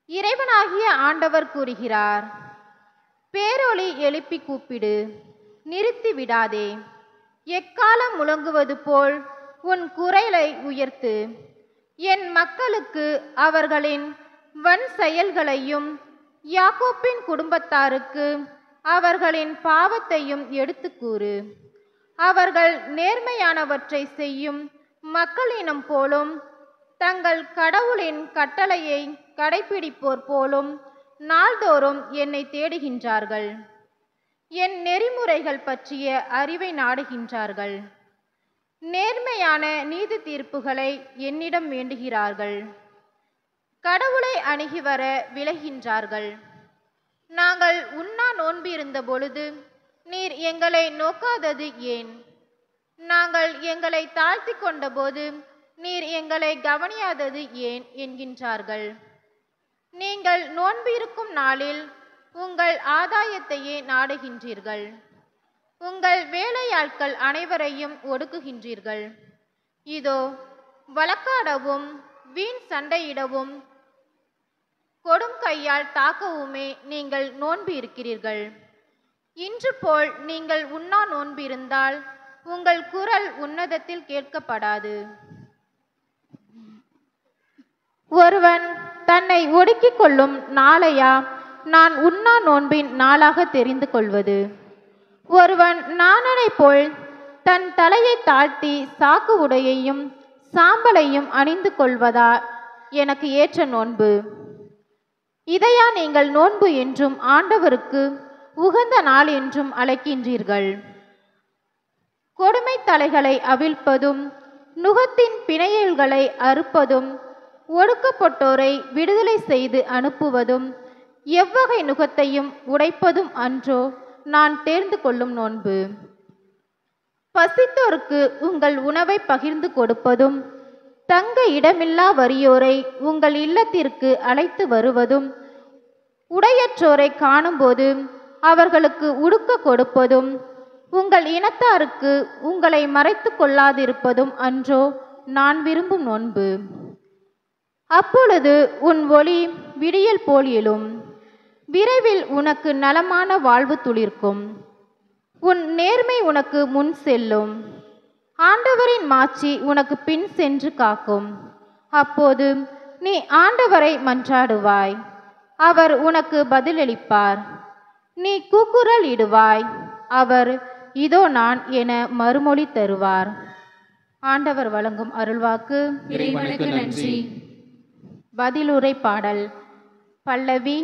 [SPEAKER 7] இறைவனாகிய ஆண்டவர் கூறுகிறார், பேரொளி எழுப்பி கூப்பிடு, நிறுத்தி விடாதே. எக்காலம் முழங்குவது போல் உன் குரலை உயர்த்து. என் மக்களுக்கு அவர்களின் வன் செயல்களையும் யாக்கோப்பின் குடும்பத்தாருக்கு அவர்களின் பாவத்தையும் எடுத்து கூறு. அவர்கள் நேர்மையானவற்றை செய்யும் மக்களினம் போலும் தங்கள் கடவுளின் கட்டளையை கடைபிடிப்போர் போலும் நாள்தோறும் என்னை தேடுகின்றார்கள். என் நெறிமுறைகள் பற்றிய அறிவை நாடுகின்றார்கள். நேர்மையான நீதி தீர்ப்புகளை என்னிடம் வேண்டுகிறார்கள். கடவுளை அணுகி வர விலகின்றார்கள். நாங்கள் உண்ணா நோன்பு இருந்த பொழுது நீர் எங்களை நோக்காதது ஏன்? நாங்கள் எங்களை தாழ்த்தி கொண்ட போது நீர் எங்களை கவனியாதது ஏன் என்கின்றார்கள். நீங்கள் நோன்பு இருக்கும் நாளில் உங்கள் ஆதாயத்தையே நாடுகின்றீர்கள். உங்கள் வேலையாட்கள் அனைவரையும் ஒடுக்குகின்றீர்கள். இதோ வழக்காடவும் வீண் சண்டையிடவும் கொடும் கையால் தாக்கவுமே நீங்கள் நோன்பு இருக்கிறீர்கள். இன்று போல் நீங்கள் உண்ணா நோன்பு இருந்தால் உங்கள் குரல் உன்னதத்தில் கேட்கப்படாது. ஒருவன் தன்னை ஒடுக்கிக் கொள்ளும் நாளையா நான் உண்ணா நோன்பின் நாளாக தெரிந்து கொள்வது? ஒருவன் நாணனை போல் தன் தலையை தாழ்த்தி சாக்கு உடையையும் சாம்பலையும் அணிந்து கொள்வதா எனக்கு ஏற்ற நோன்பு? இதையா நீங்கள் நோன்பு என்றும் ஆண்டவருக்கு உகந்த நாள் என்றும் அழைக்கின்றீர்கள்? கொடுமை தலைகளை அவிழ்ப்பதும் நுகத்தின் பிணையல்களை அறுப்பதும் ஒடுக்கப்பட்டோரை விடுதலை செய்து அனுப்புவதும் எவ்வகை நுகத்தையும் உடைப்பதும் அன்றோ நான் தேர்ந்து கொள்ளும் நோன்பு? பசித்தோருக்கு உங்கள் உணவை பகிர்ந்து கொடுப்பதும் தங்க இடமில்லா வறியோரை உங்கள் இல்லத்திற்கு அழைத்து வருவதும் உடையற்றோரை காணும்போது அவர்களுக்கு உடுக்க கொடுப்பதும் உங்கள் இனத்தாருக்கு உங்களை மறைத்து கொள்ளாதிருப்பதும் அன்றோ நான் விரும்பும் நோன்பு? அப்பொழுது உன் ஒளி விடியல் போல் எழும். விரைவில் உனக்கு நலமான வாழ்வு துளிர்க்கும். உன் நேர்மை உனக்கு முன் செல்லும். ஆண்டவரின் மாட்சி உனக்கு பின் சென்று காக்கும். அப்போது நீ ஆண்டவரை மன்றாடுவாய், அவர் உனக்கு பதிலளிப்பார். நீ கூக்குரல் இடுவாய், அவர் இதோ நான் என மறுமொழி தருவார். ஆண்டவர் வழங்கும் அருள்வாக்கு.
[SPEAKER 2] இறைவனுக்கு நன்றி.
[SPEAKER 7] பதிலுரை பாடல். பல்லவி.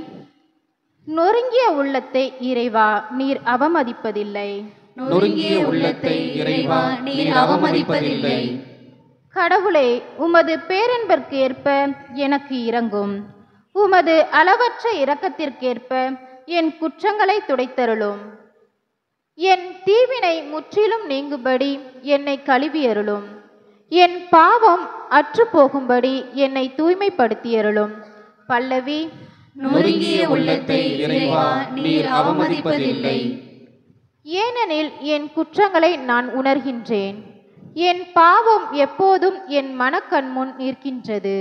[SPEAKER 7] நொறுங்கிய உள்ளத்தை இறைவா நீர் அவமதிப்பதில்லை.
[SPEAKER 2] நொறுங்கிய உள்ளத்தை இறைவா நீர் அவமதிப்பதில்லை.
[SPEAKER 7] கடவுளே, உமது பேரன்பிற்கேற்ப எனக்கு இரங்கும். உமது அளவற்ற இரக்கத்திற்கேற்ப என் குற்றங்களை துடைத்தருளும். என் தீவினை முற்றிலும் நீங்கும்படி என்னை கழுவியருளும். என் பாவம் அற்று போகும்படி என்னை தூய்மைப்படுத்தியருளும். பல்லவி.
[SPEAKER 2] நொறுங்கிய உள்ளத்தை இறைவா நீர் அவமதிப்பதில்லை.
[SPEAKER 7] ஏனெனில் என் குற்றங்களை நான் உணர்கின்றேன். என் பாவம் எப்போதும் என் மனக்கண்முன் நிற்கின்றது.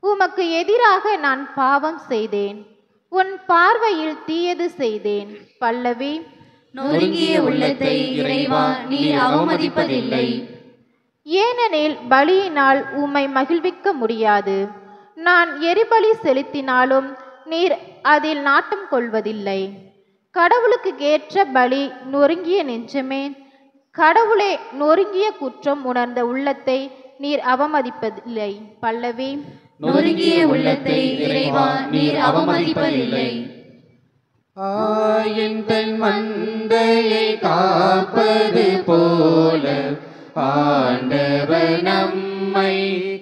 [SPEAKER 7] உமக்கு எதிராக நான் பாவம் செய்தேன். உன் பார்வையில் தீயது செய்தேன். பல்லவி.
[SPEAKER 2] நொறுங்கிய உள்ளத்தை இறைவா நீர் அவமதிப்பதில்லை.
[SPEAKER 7] ஏனெனில் பலியினால் உம்மை மகிழ்விக்க முடியாது. நான் எரிபலி செலுத்தினாலும் நீர் அதில் நாட்டம் கொள்வதில்லை. கடவுளுக்கு ஏற்ற பலி நொறுங்கிய நெஞ்சமே. கடவுளே, நொறுங்கிய குற்றம் உணர்ந்த உள்ளத்தை நீர் அவமதிப்பதில்லை. பல்லவி.
[SPEAKER 2] நொறுங்கிய உள்ளத்தை இறைவா நீர் அவமதிப்பதில்லை.
[SPEAKER 4] ஆயின் தன் மந்தையை காப்பது போல ஆண்டவர் நம்மை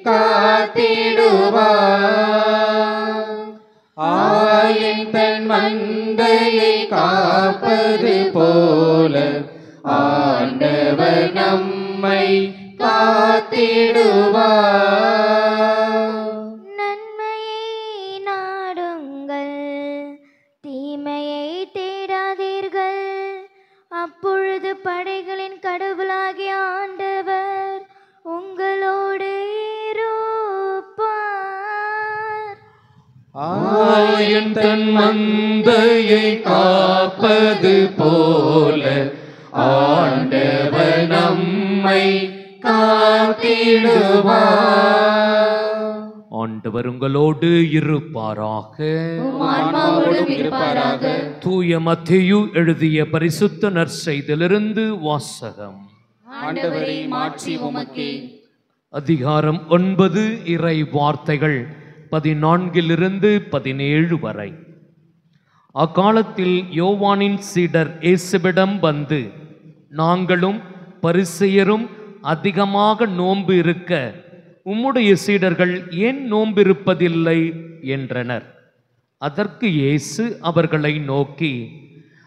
[SPEAKER 4] காத்திடுவார். ஆயின் தன் மந்தையை காப்பது போல ஆண்டவர் நம்மை காத்திடுவார். ஆயன் தன் மந்தையை காப்பது போல ஆண்டவர் நம்மை காத்திடுவார்.
[SPEAKER 1] ஆண்டவர் உங்களோடு இருப்பாராக.
[SPEAKER 2] உம் ஆன்மாவோடும் இருப்பாராக.
[SPEAKER 1] தூய மத்தேயு எழுதிய பரிசுத்த நற்செய்தியிலிருந்து வாசகம்.
[SPEAKER 2] ஆண்டவரை மாற்றி உமக்கே.
[SPEAKER 1] அதிகாரம் 9 இறை வார்த்தைகள் 14 17 வரை. அக்காலத்தில் யோவானின் சீடர் இயேசுவிடம் வந்து, நாங்களும் பரிசேயரும் அதிகமாக நோன்பு இருக்க உம்முடைய சீடர்கள் ஏன் நோம்பிருப்பதில்லை என்றனர். அதற்கு இயேசு அவர்களை நோக்கி,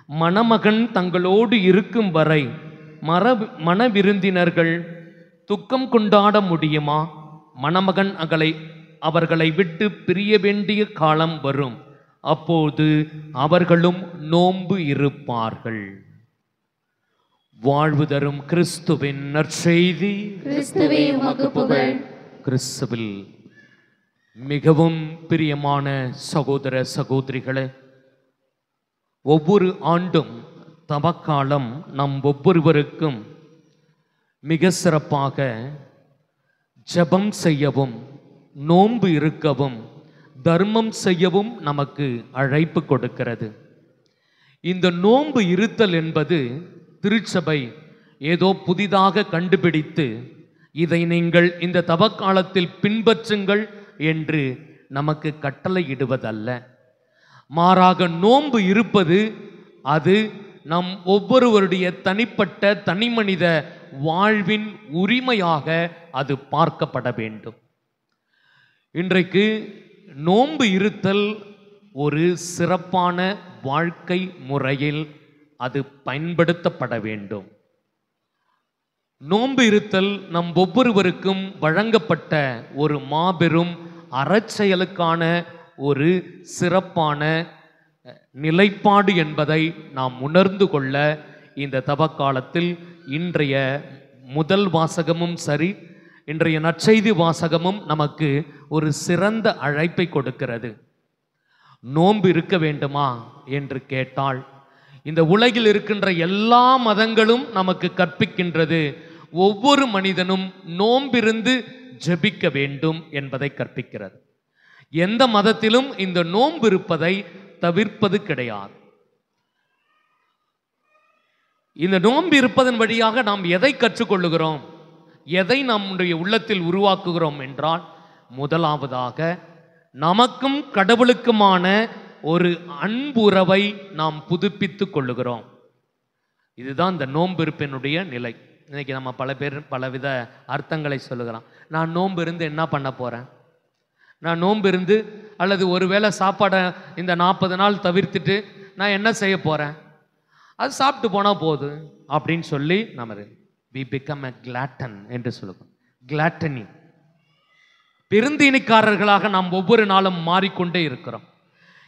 [SPEAKER 1] மணமகன் தங்களோடு இருக்கும் வரை மணவிருந்தினர்கள் துக்கம் கொண்டாட முடியுமா? மணமகன் அவர்களை விட்டு பிரிய வேண்டிய காலம் வரும், அப்போது அவர்களும் நோன்பு இருப்பார்கள். வாழ்வு தரும் கிறிஸ்துவின் நற்செய்தி.
[SPEAKER 2] கிறிஸ்துவே உமக்கு புகழ்.
[SPEAKER 1] கிறிஸ்துவில் மிகவும் பிரியமான சகோதர சகோதரிகளே, ஒவ்வொரு ஆண்டும் தவக்காலம் நம் ஒவ்வொருவருக்கும் மிக சிறப்பாக ஜெபம் செய்யவும், நோன்பு இருக்கவும், தர்மம் செய்யவும் நமக்கு அழைப்பு கொடுக்கிறது. இந்த நோன்பு இருத்தல் என்பது திருச்சபை ஏதோ புதிதாக கண்டுபிடித்து இதை நீங்கள் இந்த தவக்காலத்தில் பின்பற்றுங்கள் என்று நமக்கு கட்டளையிடுவதல்ல. மாறாக நோன்பு இருப்பது அது நம் ஒவ்வொருவருடைய தனிப்பட்ட தனிமனித வாழ்வின் உரிமையாக அது பார்க்கப்பட வேண்டும். இன்றைக்கு நோன்பு இருத்தல் ஒரு சிறப்பான வாழ்க்கை முறையில் அது பயன்படுத்தப்பட வேண்டும். நோன்பு இருத்தல் நம் ஒவ்வொருவருக்கும் வழங்கப்பட்ட ஒரு மாபெரும் அறச்செயலுக்கான ஒரு சிறப்பான நிலைப்பாடு என்பதை நாம் உணர்ந்து கொள்ள இந்த தவக்காலத்தில் இன்றைய முதல் வாசகமும் சரி, இன்றைய நற்செய்தி வாசகமும் நமக்கு ஒரு சிறந்த அழைப்பை கொடுக்கிறது. நோன்பு இருக்க வேண்டுமா என்று கேட்டால், இந்த உலகில் இருக்கின்ற எல்லா மதங்களும் நமக்கு கற்பிக்கின்றது, ஒவ்வொரு மனிதனும் நோம்பிருந்து ஜெபிக்க வேண்டும் என்பதை கற்பிக்கிறது. எந்த மதத்திலும் இந்த நோன்பு இருப்பதை தவிர்ப்பது கிடையாது. இந்த நோன்பு இருப்பதன் வழியாக நாம் எதை கற்றுக்கொள்ளுகிறோம், எதை நம்முடைய உள்ளத்தில் உருவாக்குகிறோம் என்றால், முதலாவதாக நமக்கும் கடவுளுக்குமான ஒரு அன்புறவை நாம் புதுப்பித்து கொள்ளுகிறோம். இதுதான் இந்த நோன்பு இருப்பினுடைய நிலை. இன்னைக்கு நம்ம பல பேர் பலவித அர்த்தங்களை சொல்லுகிறோம். நான் நோன்பு இருந்து என்ன பண்ண போகிறேன், நான் நோன்பு இருந்து அல்லது ஒருவேளை சாப்பாடை இந்த 40 நாள் தவிர்த்துட்டு நான் என்ன செய்ய போகிறேன், அது சாப்பிட்டு போனால் போதும் அப்படின்னு சொல்லி நம்ம we become a glutton என்று சொல்லுவோம். கிளாட்டனி, பெருந்தீனிக்காரர்களாக நாம் ஒவ்வொரு நாளும் மாறிக்கொண்டே இருக்கிறோம்.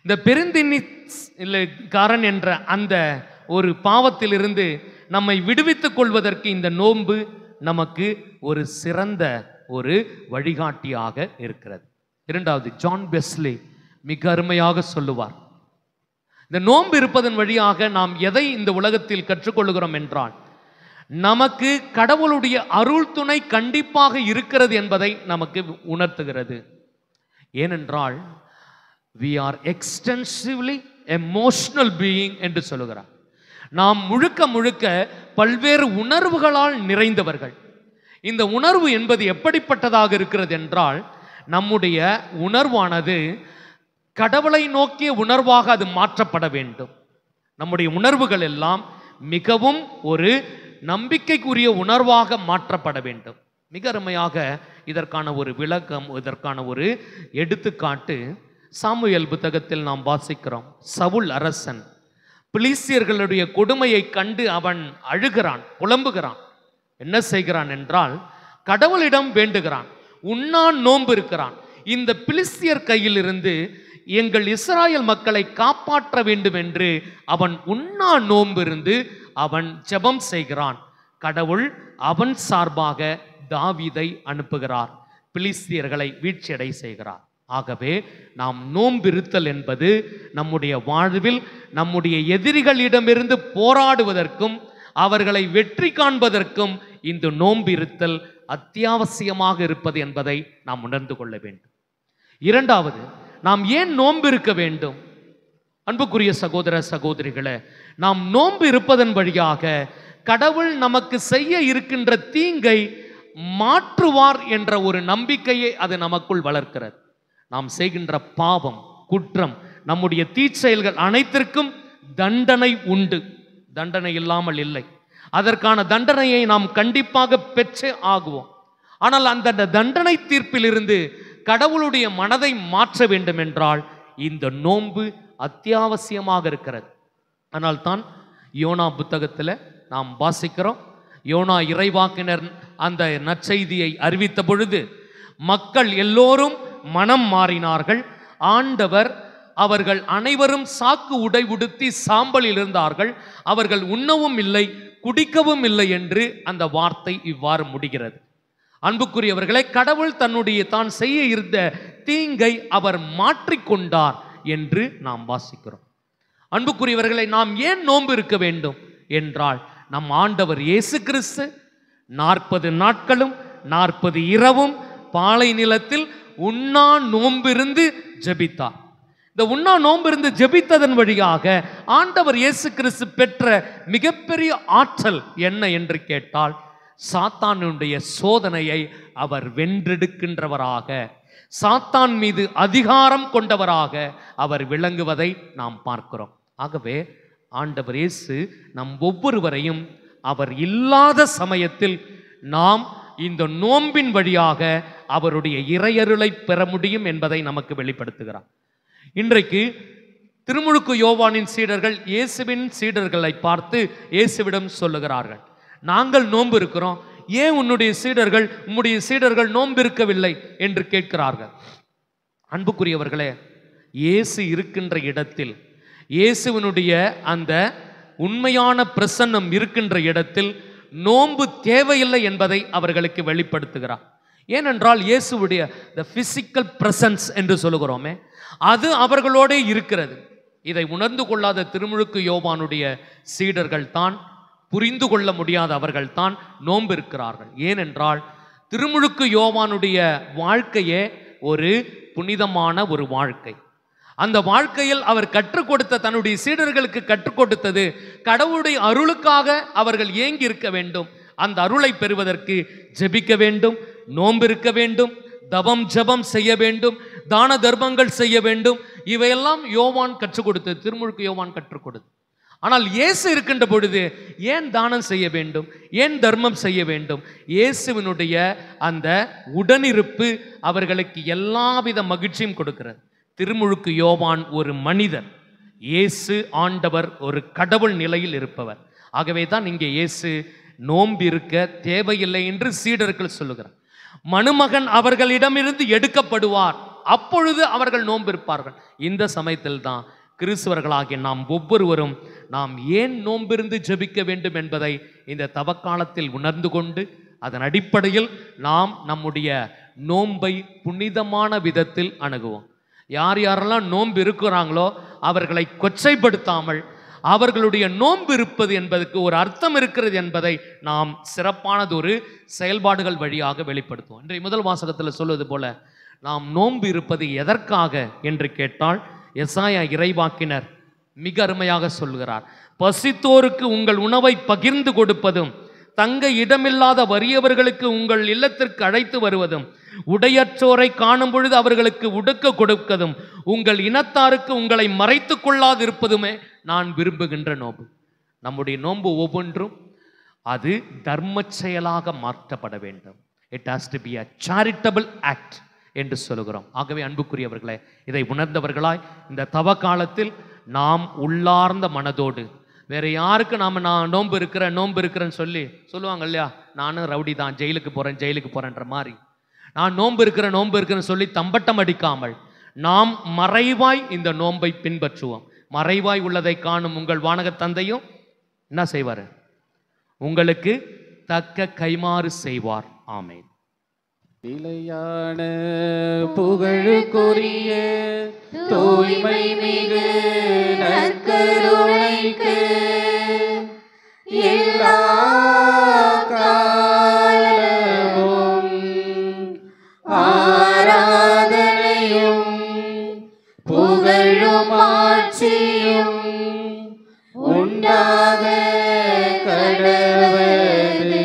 [SPEAKER 1] இந்த பெருந்தீனிக்காரன் என்ற அந்த ஒரு பாவத்திலிருந்து நம்மை விடுவித்துக் கொள்வதற்கு இந்த நோன்பு நமக்கு ஒரு சிறந்த ஒரு வழிகாட்டியாக இருக்கிறது. இரண்டாவது, ஜான் வெஸ்லி மிக அருமையாக சொல்லுவார், இந்த நோன்பு இருப்பதன் வழியாக நாம் எதை இந்த உலகத்தில் கற்றுக்கொள்கிறோம் என்றால், நமக்கு கடவுளுடைய அருள் துணை கண்டிப்பாக இருக்கிறது என்பதை நமக்கு உணர்த்துகிறது. ஏனென்றால் we are extensively emotional being என்று சொல்லுகிறார். நாம் முழுக்க முழுக்க பல்வேறு உணர்வுகளால் நிறைந்தவர்கள். இந்த உணர்வு என்பது எப்படிப்பட்டதாக இருக்கிறது என்றால், நம்முடைய உணர்வானது கடவுளை நோக்கிய உணர்வாக அது மாற்றப்பட வேண்டும். நம்முடைய உணர்வுகள் எல்லாம் மிகவும் ஒரு நம்பிக்கைக்குரிய உணர்வாக மாற்றப்பட வேண்டும். மிக அருமையாக இதற்கான ஒரு விளக்கம், இதற்கான ஒரு எடுத்துக்காட்டு சாமுவேல் புத்தகத்தில் நாம் வாசிக்கிறோம். சவுல் அரசன் பிலிஸ்தியர்களுடைய கொடுமையை கண்டு அவன் அழுகிறான், புலம்புகிறான். என்ன செய்கிறான் என்றால், கடவுளிடம் வேண்டுகிறான், உண்ணான் நோன்பு இருக்கிறான், இந்த பிலிஸ்தியர் கையிலிருந்து எங்கள் இஸ்ராயல் மக்களை காப்பாற்ற வேண்டும் என்று அவன் உண்ணா நோன்பு இருந்து அவன் ஜெபம் செய்கிறான். கடவுள் அவன் சார்பாக தாவீதை அனுப்புகிறார், பிலிஸ்தியர்களை வீழ்ச்சியடை செய்கிறார். ஆகவே நாம் நோன்பிருத்தல் என்பது நம்முடைய வாழ்வில் நம்முடைய எதிரிகளிடமிருந்து போராடுவதற்கும் அவர்களை வெற்றி காண்பதற்கும் இந்த நோன்பிருத்தல் அத்தியாவசியமாக இருப்பது என்பதை நாம் உணர்ந்து கொள்ள வேண்டும். இரண்டாவது, நாம் ஏன் நோன்பு இருக்க வேண்டும்? அன்புக்குரிய சகோதர சகோதரிகளே, நாம் நோன்பு இருப்பதன் வழியாக கடவுள் நமக்கு செய்ய இருக்கின்ற தீங்கை மாற்றுவார் என்ற ஒரு நம்பிக்கையை அது நமக்குள் வளர்க்கிறது. நாம் செய்கின்ற பாவம், குற்றம், நம்முடைய தீச்செயல்கள் அனைத்திற்கும் தண்டனை உண்டு. தண்டனை இல்லாமல் இல்லை. அதற்கான தண்டனையை நாம் கண்டிப்பாக பெற்றே ஆகுவோம். ஆனால் அந்த தண்டனை தீர்ப்பிலிருந்து கடவுளுடைய மனதை மாற்ற வேண்டும் என்றால் இந்த நோன்பு அத்தியாவசியமாக இருக்கிறது. ஆனால் தான் யோனா புத்தகத்தில் நாம் வாசிக்கிறோம், யோனா இறைவாக்கினர் அந்த நற்செய்தியை அறிவித்த பொழுது மக்கள் எல்லோரும் மனம் மாறினார்கள். ஆண்டவர் அவர்கள் அனைவரும் சாக்கு உடை உடுத்தி சாம்பலில் இருந்தார்கள். அவர்கள் உண்ணவும் இல்லை குடிக்கவும் இல்லை என்று அந்த வார்த்தை இவ்வாறு முடிகிறது. அன்புக்குரியவர்களை, கடவுள் தான் செய்ய இருந்த தீங்கை அவர் மாற்றிக்கொண்டார் என்று நாம் வாசிக்கிறோம். அன்புக்குரியவர்களை, நாம் ஏன் நோன்பு இருக்க வேண்டும் என்றால் நம் ஆண்டவர் இயேசு கிறிஸ்து 40 நாட்களும் 40 இரவும் பாலை நிலத்தில் உண்ணா நோம்பிருந்து ஜெபித்தார். இந்த உண்ணா நோம்பிருந்து ஜெபித்ததன் வழியாக ஆண்டவர் இயேசு கிறிஸ்து பெற்ற மிகப்பெரிய ஆற்றல் என்ன என்று கேட்டால், சாத்தானுடைய சோதனையை அவர் வென்றெடுக்கின்றவராக, சாத்தான் மீது அதிகாரம் கொண்டவராக அவர் விளங்குவதை நாம் பார்க்கிறோம். ஆகவே ஆண்டவர் இயேசு நம் ஒவ்வொருவரையும் அவர் இல்லாத சமயத்தில் நாம் இந்த நோன்பின் வழியாக அவருடைய இறையருளை பெற முடியும் என்பதை நமக்கு வெளிப்படுத்துகிறார். இன்றைக்கு திருமுழுக்கு யோவானின் சீடர்கள் இயேசுவின் சீடர்களை பார்த்து இயேசுவிடம் சொல்லுகிறார்கள், நாங்கள் நோன்பு இருக்கிறோம், ஏன் உம்முடைய சீடர்கள் நோன்பு இருக்கவில்லை என்று கேட்கிறார்கள். அன்புக்குரியவர்களே, இயேசு இருக்கின்ற இடத்தில், இயேசுவினுடைய அந்த உண்மையான பிரசன்னம் இருக்கின்ற இடத்தில் நோன்பு தேவையில்லை என்பதை அவர்களுக்கு வெளிப்படுத்துகிறார். ஏனென்றால் இயேசுவுடைய the physical presence என்று சொல்லுகிறோமே, அது அவர்களோடே இருக்கிறது. இதை உணர்ந்து கொள்ளாத திருமுழுக்கு யோவானுடைய சீடர்கள் தான், புரிந்து கொள்ள முடியாத அவர்கள் தான் நோன்பு இருக்கிறார்கள். ஏனென்றால் திருமுழுக்கு யோவானுடைய வாழ்க்கையே ஒரு புனிதமான ஒரு வாழ்க்கை. அந்த வாழ்க்கையில் அவர் கற்றுக் கொடுத்த, தன்னுடைய சீடர்களுக்கு கற்றுக் கொடுத்தது, கடவுளுடைய அருளுக்காக அவர்கள் ஏங்கி இருக்க வேண்டும், அந்த அருளை பெறுவதற்கு ஜெபிக்க வேண்டும், நோன்பு இருக்க வேண்டும், தவம் ஜெபம் செய்ய வேண்டும், தான தர்மங்கள் செய்ய வேண்டும். இவையெல்லாம் யோவான் கற்றுக் கொடுத்தது, திருமுழுக்கு யோவான் கற்றுக் கொடுத்தது. ஆனால் இயேசு இருக்கின்ற பொழுது ஏன் தானம் செய்ய வேண்டும், ஏன் தர்மம் செய்ய வேண்டும்? இயேசுவினுடைய அந்த உடனிருப்பு அவர்களுக்கு எல்லாவித மகிழ்ச்சியும் கொடுக்கிறது. திருமுழுக்கு யோவான் ஒரு மனிதர், இயேசு ஆண்டவர் ஒரு கடவுள் நிலையில் இருப்பவர். ஆகவே தான் இங்கே இயேசு நோன்பு இருக்க தேவையில்லை என்று சீடர்கள் சொல்லுகிறார். மணுமகன் அவர்களிடமிருந்து எடுக்கப்படுவார், அப்பொழுது அவர்கள் நோன்பு இருப்பார்கள். இந்த சமயத்தில் தான் கிறிஸ்தவர்களாகிய நாம் ஒவ்வொருவரும் நாம் ஏன் நோன்பிருந்து ஜெபிக்க வேண்டும் என்பதை இந்த தவக்காலத்தில் உணர்ந்து கொண்டு, அதன் அடிப்படையில் நாம் நம்முடைய நோன்பை புனிதமான விதத்தில் அணுகுவோம். யார் யாரெல்லாம் நோன்பு இருக்கிறாங்களோ அவர்களை கொச்சைப்படுத்தாமல், அவர்களுடைய நோன்பு இருப்பது என்பதற்கு ஒரு அர்த்தம் இருக்கிறது என்பதை நாம் சிறப்பானது ஒரு செயல்பாடுகள் வழியாக வெளிப்படுத்துவோம். இன்றைய முதல் வாசகத்தில் சொல்வது போல, நாம் நோன்பு இருப்பது எதற்காக என்று கேட்டால், எசாயா இறைவாக்கினர் மிக அருமையாக சொல்கிறார், பசித்தோருக்கு உங்கள் உணவை பகிர்ந்து கொடுப்பதும், தங்க இடமில்லாத வறியவர்களுக்கு உங்கள் இல்லத்திற்கு அழைத்து வருவதும், உடையற்றோரை காணும் பொழுது அவர்களுக்கு உடுக்க கொடுப்பதும், உங்கள் இனத்தாருக்கு உங்களை மறைத்து கொள்ளாதிருப்பதுமே நான் விரும்புகின்ற நோன்பு. நம்முடைய நோன்பு ஒவ்வொன்றும் அது தர்ம செயலாக மாற்றப்பட வேண்டும். It has to be a charitable act என்று சொல்லுகிறோம். ஆகவே அன்புக்குரியவர்களே, இதை உணர்ந்தவர்களாய் இந்த தவ காலத்தில் நாம் உள்ளார்ந்த மனதோடு, வேற யாருக்கு நான் நோன்பு இருக்கிறேன்னு சொல்லுவாங்க இல்லையா, நானும் ரவுடி தான், ஜெயிலுக்கு போறேன்ற மாதிரி, நான் நோன்பு இருக்கிறேன்னு சொல்லி தம்பட்டம் அடிக்காமல் நாம் மறைவாய் இந்த நோன்பை பின்பற்றுவோம். மறைவாய் உள்ளதை காணும் உங்கள் வானக தந்தையும் என்ன செய்வார்? உங்களுக்கு தக்க கைமாறு செய்வார். ஆமென்.
[SPEAKER 4] நிலையான புகழுக்குரிய தூய்மை மிகு நற்கருணைக்கு எல்லா காலமும் ஆராதனையும் புகழும் ஆட்சியும் உண்டாக கடவது.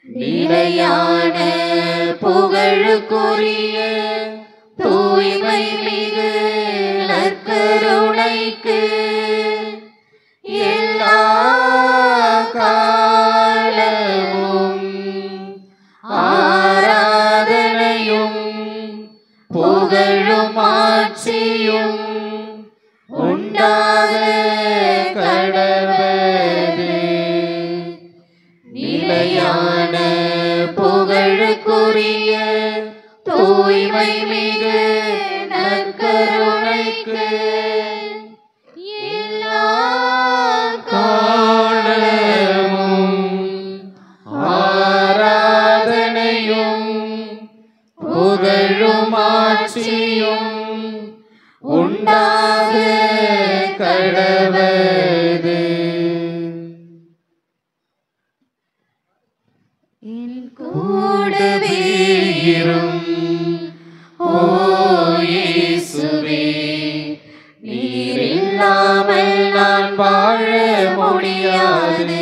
[SPEAKER 4] நிலையான புகழுக்குரிய தூய்மை மிகு நற்கருணைக்கு எல்லா காலமும் ஆராதனையும் புகழும் ஆட்சியும் உண்டாக கடவது. நிலையான புகழுக்குரிய தூய்மை மிகு நற்கருணைக்கு எல்லா காலமும் ஆராதனையும் புகழும் ஆட்சியும் உண்டாக கடவது. கூடவே இரும் ஓ இயேசுவே, நீர் இல்லாமல் நான் வாழ முடியாது.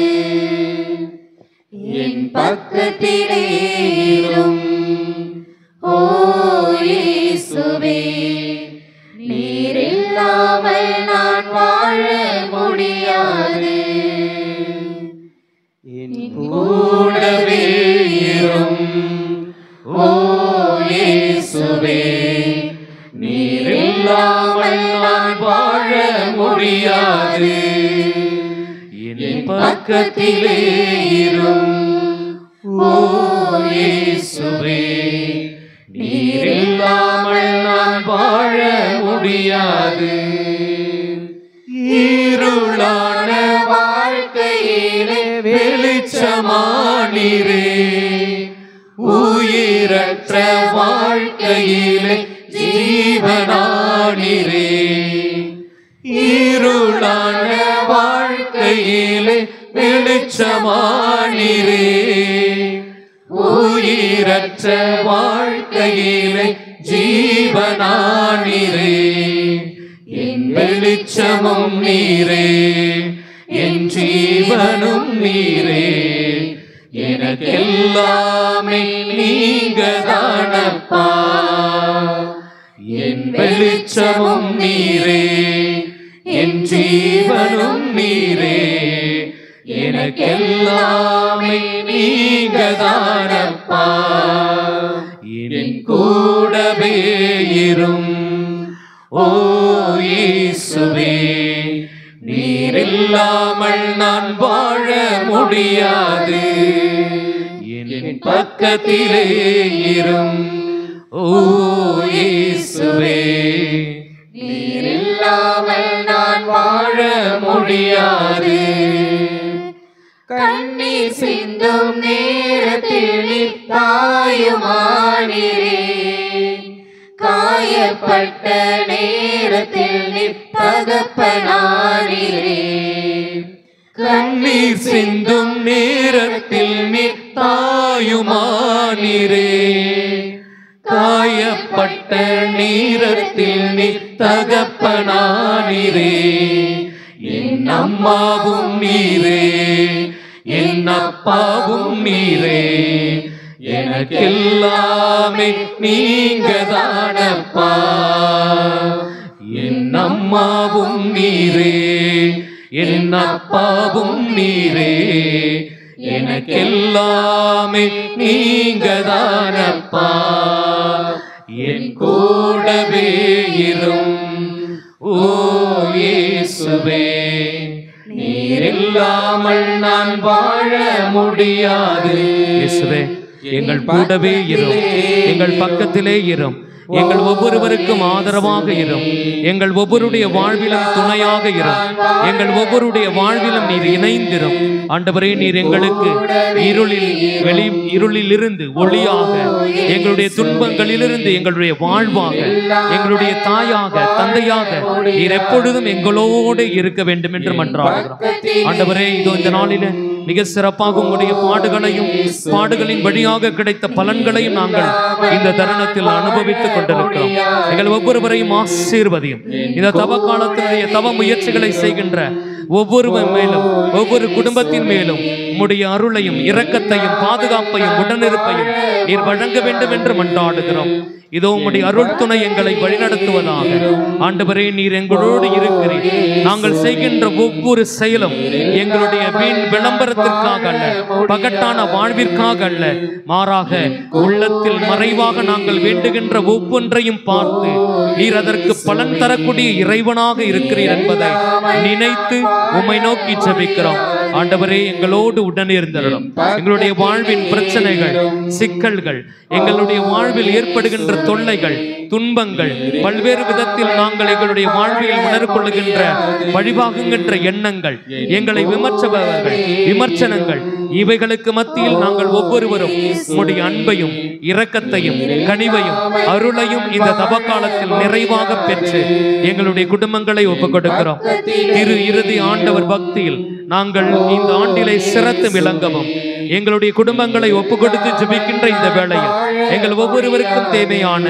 [SPEAKER 4] என் பக்கத்திலே இரும் ஓ இயேசுவே, நீர் இல்லாமல் நான் வாழ முடியாது. என் கூடவே இரும் ஓ இயேசுவே, நீர் இல்லாமல் நான் வாழ முடியாது. என் பக்கத்திலே இரும் ஓ இயேசுவே, நீர் இல்லாமல் நான் வாழ முடியாது. இருளான வாழ்க்கையிலே வெளிச்சமானீரே, உயிரற்ற வாழ்க்கையிலே ஜீவனானீரே. இருளான வாழ்க்கையிலே வெளிச்சமானீரே, உயிரற்ற வாழ்க்கையிலே ஜீவனானீரே. என் வெளிச்சமும் நீரே, என் ஜீவனும் நீரே, எனக்கெல்லாமே நீங்கதானப்பா. என் வெளிச்சமும் நீரே, என் ஜீவனும் நீரே, எனக்கெல்லாமே நீங்கதானப்பா. என் கூடவே இரும் ஓ இயேசுவே, நீர் இல்லாமல் நான் வாழ முடியாது. என் பக்கத்திலே இரும் ஓ இயேசுவே, நீர் இல்லாமல் நான் வாழ முடியாது. கண்ணீர் சிந்தும் நேரத்தில் நீர் தாயுமானீரே, காயப்பட்ட நேரத்தில் நீர் தகப்பனானீரே. கண்ணீர் சிந்தும் நேரத்தில் நீர் தாயுமானீரே, காயப்பட்ட நேரத்தில் நீர் தகப்பனானீரே. என் அம்மாவும் நீரே, என் அப்பாவும் நீரே, எனக்கெல்லாமே நீங்கதானப்பா. என் அம்மாவும் நீரே, என் அப்பாவும் நீரே, எனக்கெல்லாமே நீங்கதானப்பா. என் கூடவே இரும் ஓ இயேசுவே, நீர் இல்லாமல் நான் வாழ முடியாது.
[SPEAKER 1] இயேசுவே, எங்கள் கூடவே இரும், எங்கள் பக்கத்திலே இரும். எங்கள் ஒவ்வொருவருக்கும் ஆதரவாக இரும். எங்கள் ஒவ்வொருடைய வாழ்விலும் துணையாக இரும். எங்கள் ஒவ்வொருடைய வாழ்விலும் நீர் இணைந்திரும். ஆண்டவரே, நீர் எங்களுக்கு இருளில் இருந்து ஒளியாக, எங்களுடைய துன்பங்களிலிருந்து எங்களுடைய வாழ்வாக, எங்களுடைய தாயாக தந்தையாக நீர் எப்பொழுதும் எங்களோடு இருக்க வேண்டும் என்று மன்றாடுகிறோம். ஆண்டவரே, இதோ இந்த நாளில மிக சிறப்பாக உங்களுடைய பாடுகளின் வழியாக கிடைத்த பலன்களையும் நாங்கள் இந்த தருணத்தில் அனுபவித்துக் கொண்டிருக்கிறோம். எங்கள் ஒவ்வொருவரையும் ஆசீர்வதியும். இந்த தவ காலத்தினுடைய தவ முயற்சிகளை செய்கின்ற ஒவ்வொருவர் மேலும், ஒவ்வொரு குடும்பத்தின் மேலும் உம்முடைய அருளையும் இரக்கத்தையும் பாதுகாப்பையும் உடனிருப்பையும் நீர் வழங்க வேண்டும் என்று மன்றாடுகிறோம். இதோ உம்முடைய அருள் துணை எங்களை வழிநடத்துவதாக. ஆண்டவரே, நீர் எங்களோடு இருக்கிறீர். நாங்கள் செய்கின்ற ஒவ்வொரு செயலும் எங்களுடைய வீண் விளம்பரத்திற்காக அல்ல, பகட்டான வாழ்விற்காக அல்ல, மாறாக உள்ளத்தில் மறைவாக நாங்கள் வேண்டுகின்ற ஒவ்வொன்றையும் பார்த்து நீர் அதற்கு பலன் தரக்கூடிய இறைவனாக இருக்கிறீர் என்பதை நினைத்து உம்மை நோக்கி ஜெபிக்கிறோம். ஆண்டவரே, எங்களோடு உடனிருந்தருளும். எங்களுடைய வாழ்வின் பிரச்சனைகள், சிக்கல்கள், எங்களுடைய வாழ்வில் ஏற்படுகின்ற தொல்லைகள், துன்பங்கள், பல்வேறு விதத்தில் நாங்கள் எங்களுடைய வாழ்வில் உணர்கொள்ளுகின்ற வழிபாகுகின்ற எண்ணங்கள், எங்களை விமர்சனங்கள், இவைகளுக்கு மத்தியில் நாங்கள் ஒவ்வொருவரும் உம்முடைய அன்பையும் இரக்கத்தையும் கனிவையும் அருளையும் இந்த தவ காலத்தில் நிறைவாக பெற்று எங்களுடைய குடும்பங்களை ஒப்புக் கொடுக்கிறோம். திரு இறுதி ஆண்டவர் பக்தியில் நாங்கள் இந்த ஆண்டிலே சிறந்து விளங்கவும் எங்களுடைய குடும்பங்களை ஒப்புக் கொடுத்து ஜெபிக்கின்ற இந்த வேளையில் எங்கள் ஒவ்வொருவருக்கும் தேவையான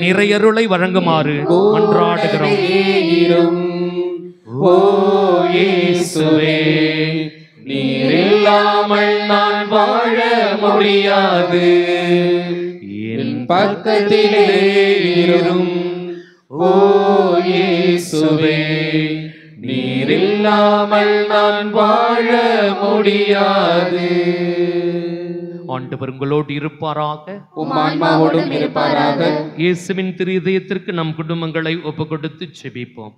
[SPEAKER 1] நிறையருளை வழங்குமாறு மன்றாடுகிறோம்.
[SPEAKER 4] ஓ இயேசுவே, நீர் இல்லாமல் நான் வாழ முடியாது. என் பக்கத்திலே இரும். ஓ இயேசுவே, நீர் இல்லாமல் நான் வாழ முடியாது.
[SPEAKER 1] ஆண்டவர் உங்களோடு இருப்பாராக,
[SPEAKER 4] உம் ஆன்மாவோடும் இருப்பாராக.
[SPEAKER 1] இயேசுவின் திரு இதயத்திற்கு நம் குடும்பங்களை ஒப்புக் கொடுத்து ஜெபிப்போம்.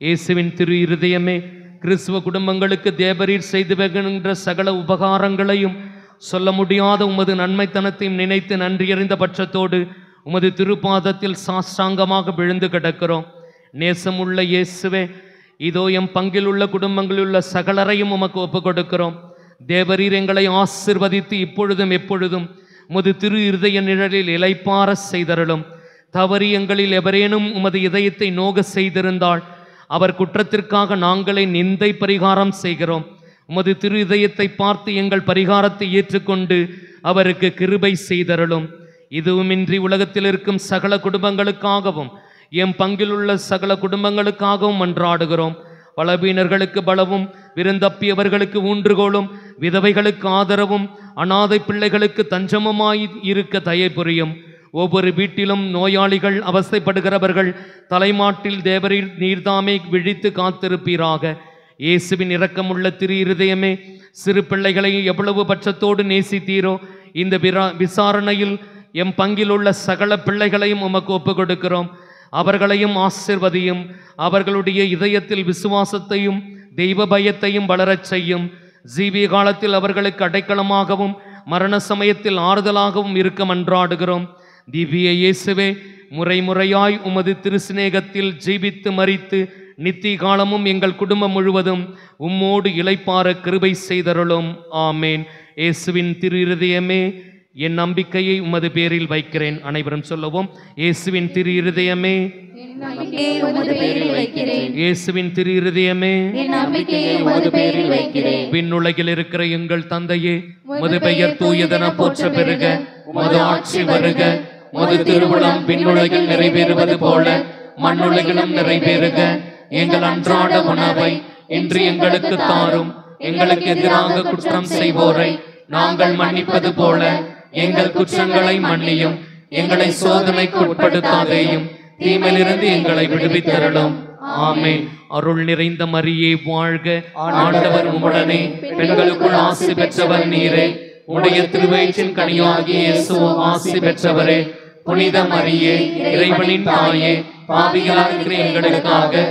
[SPEAKER 1] இயேசுவின் திரு இருதயமே, கிறிஸ்துவ குடும்பங்களுக்கு தேவரீர் செய்து வருகின்ற சகல உபகாரங்களையும் சொல்ல முடியாத உமது நன்மைத்தனத்தையும் நினைத்து நன்றியறிந்த பட்சத்தோடு உமது திருப்பாதத்தில் சாஷ்டாங்கமாக விழுந்து கிடக்கிறோம். நேசமுள்ள இயேசுவே, இதோ எம் பங்கில் உள்ள குடும்பங்களில் உள்ள சகலரையும் உமக்கு ஒப்புக் கொடுக்கிறோம். தேவரீர் எங்களை ஆசிர்வதித்து இப்பொழுதும் எப்பொழுதும் உமது திரு இருதய நிழலில் இளைப்பார செய்தருளும். தவறி எங்களில் எவரேனும் உமது இதயத்தை நோக செய்திருந்தால் அவர் குற்றத்திற்காக நாங்களே நிந்தை பரிகாரம் செய்கிறோம். உமது திரு இதயத்தை பார்த்து எங்கள் பரிகாரத்தை ஏற்றுக்கொண்டு அவருக்கு கிருபை செய்தருளும். இதுவுமின்றி உலகத்தில் இருக்கும் சகல குடும்பங்களுக்காகவும் எம் பங்கில் உள்ள சகல குடும்பங்களுக்காகவும் மன்றாடுகிறோம். பலவீனர்களுக்கு பலவும், விருந்தப்பியவர்களுக்கு ஊன்றுகோலும், விதவைகளுக்கு ஆதரவும், அனாதை பிள்ளைகளுக்கு தஞ்சமுமாய் இருக்க தயை புரியும். ஒவ்வொரு வீட்டிலும் நோயாளிகள், அவஸ்தைப்படுகிறவர்கள் தலைமாட்டில் தேவரீர் நீர்தாமே விழித்து காத்திருப்பீராக. இயேசுவின் இரக்கமுள்ள திரு இருதயமே, சிறு பிள்ளைகளை எவ்வளவு பட்சத்தோடு நேசித்தீரோ இந்த விசாரணையில் எம் பங்கில் உள்ள சகல பிள்ளைகளையும் உமக்கு ஒப்புக் கொடுக்கிறோம். அவர்களையும் ஆசிர்வதியும். அவர்களுடைய இதயத்தில் விசுவாசத்தையும் தெய்வ பயத்தையும் வளரச் செய்யும். ஜீவிய காலத்தில் அவர்களுக்கு அடைக்கலமாகவும் மரண சமயத்தில் ஆறுதலாகவும் இருக்க மன்றாடுகிறோம். திவ்ய இயேசுவே, முறையாய் உமது திருசிநேகத்தில் ஜீவித்து மரித்து நித்திய காலமும் எங்கள் குடும்பம் முழுவதும் உம்மோடு இளைப்பார கிருபை செய்தருளும். ஆமேன். இயேசுவின் திரு இருதயமே, என் நம்பிக்கையை உமது பேரில் வைக்கிறேன். அனைவரும் சொல்லவும். இயேசுவின் திரு இருதயமே, இயேசுவின் திரு இருதயமே, விண்ணுலகில் இருக்கிற எங்கள் தந்தையே, உமது பெயர் தூயதென போற்ற பெறுக. உமது ஆட்சி வருக. உமது திருவுளம் விண்ணுலகில் நிறைவேறுவது போல மண்ணுலகிலும் நிறைவேறுக. எங்கள் அன்றாட உணவை இன்று எங்களுக்கு தாரும். எங்களுக்கு எதிராக குற்றம் செய்வோரை நாங்கள் மன்னிப்பது போல எங்கள் குற்றங்களை மன்னியும். எங்களை சோதனைக்கு உட்படுத்தாதேயும், தீமையிலிருந்து எங்களை விடுவித்தருளும். ஆமென். அருள் நிறைந்த மரியே வாழ்க. ஆண்டவர் உம்முடனே, பெண்களுக்குள் ஆசி பெற்றவர் நீரே. உடைய திருவயிற்றின் கனியாகிய இயேசுவும் ஆசி பெற்றவரே. புனித மரியே, இறைவனின் தாயே, பாவிகளாகிற எங்களுக்காக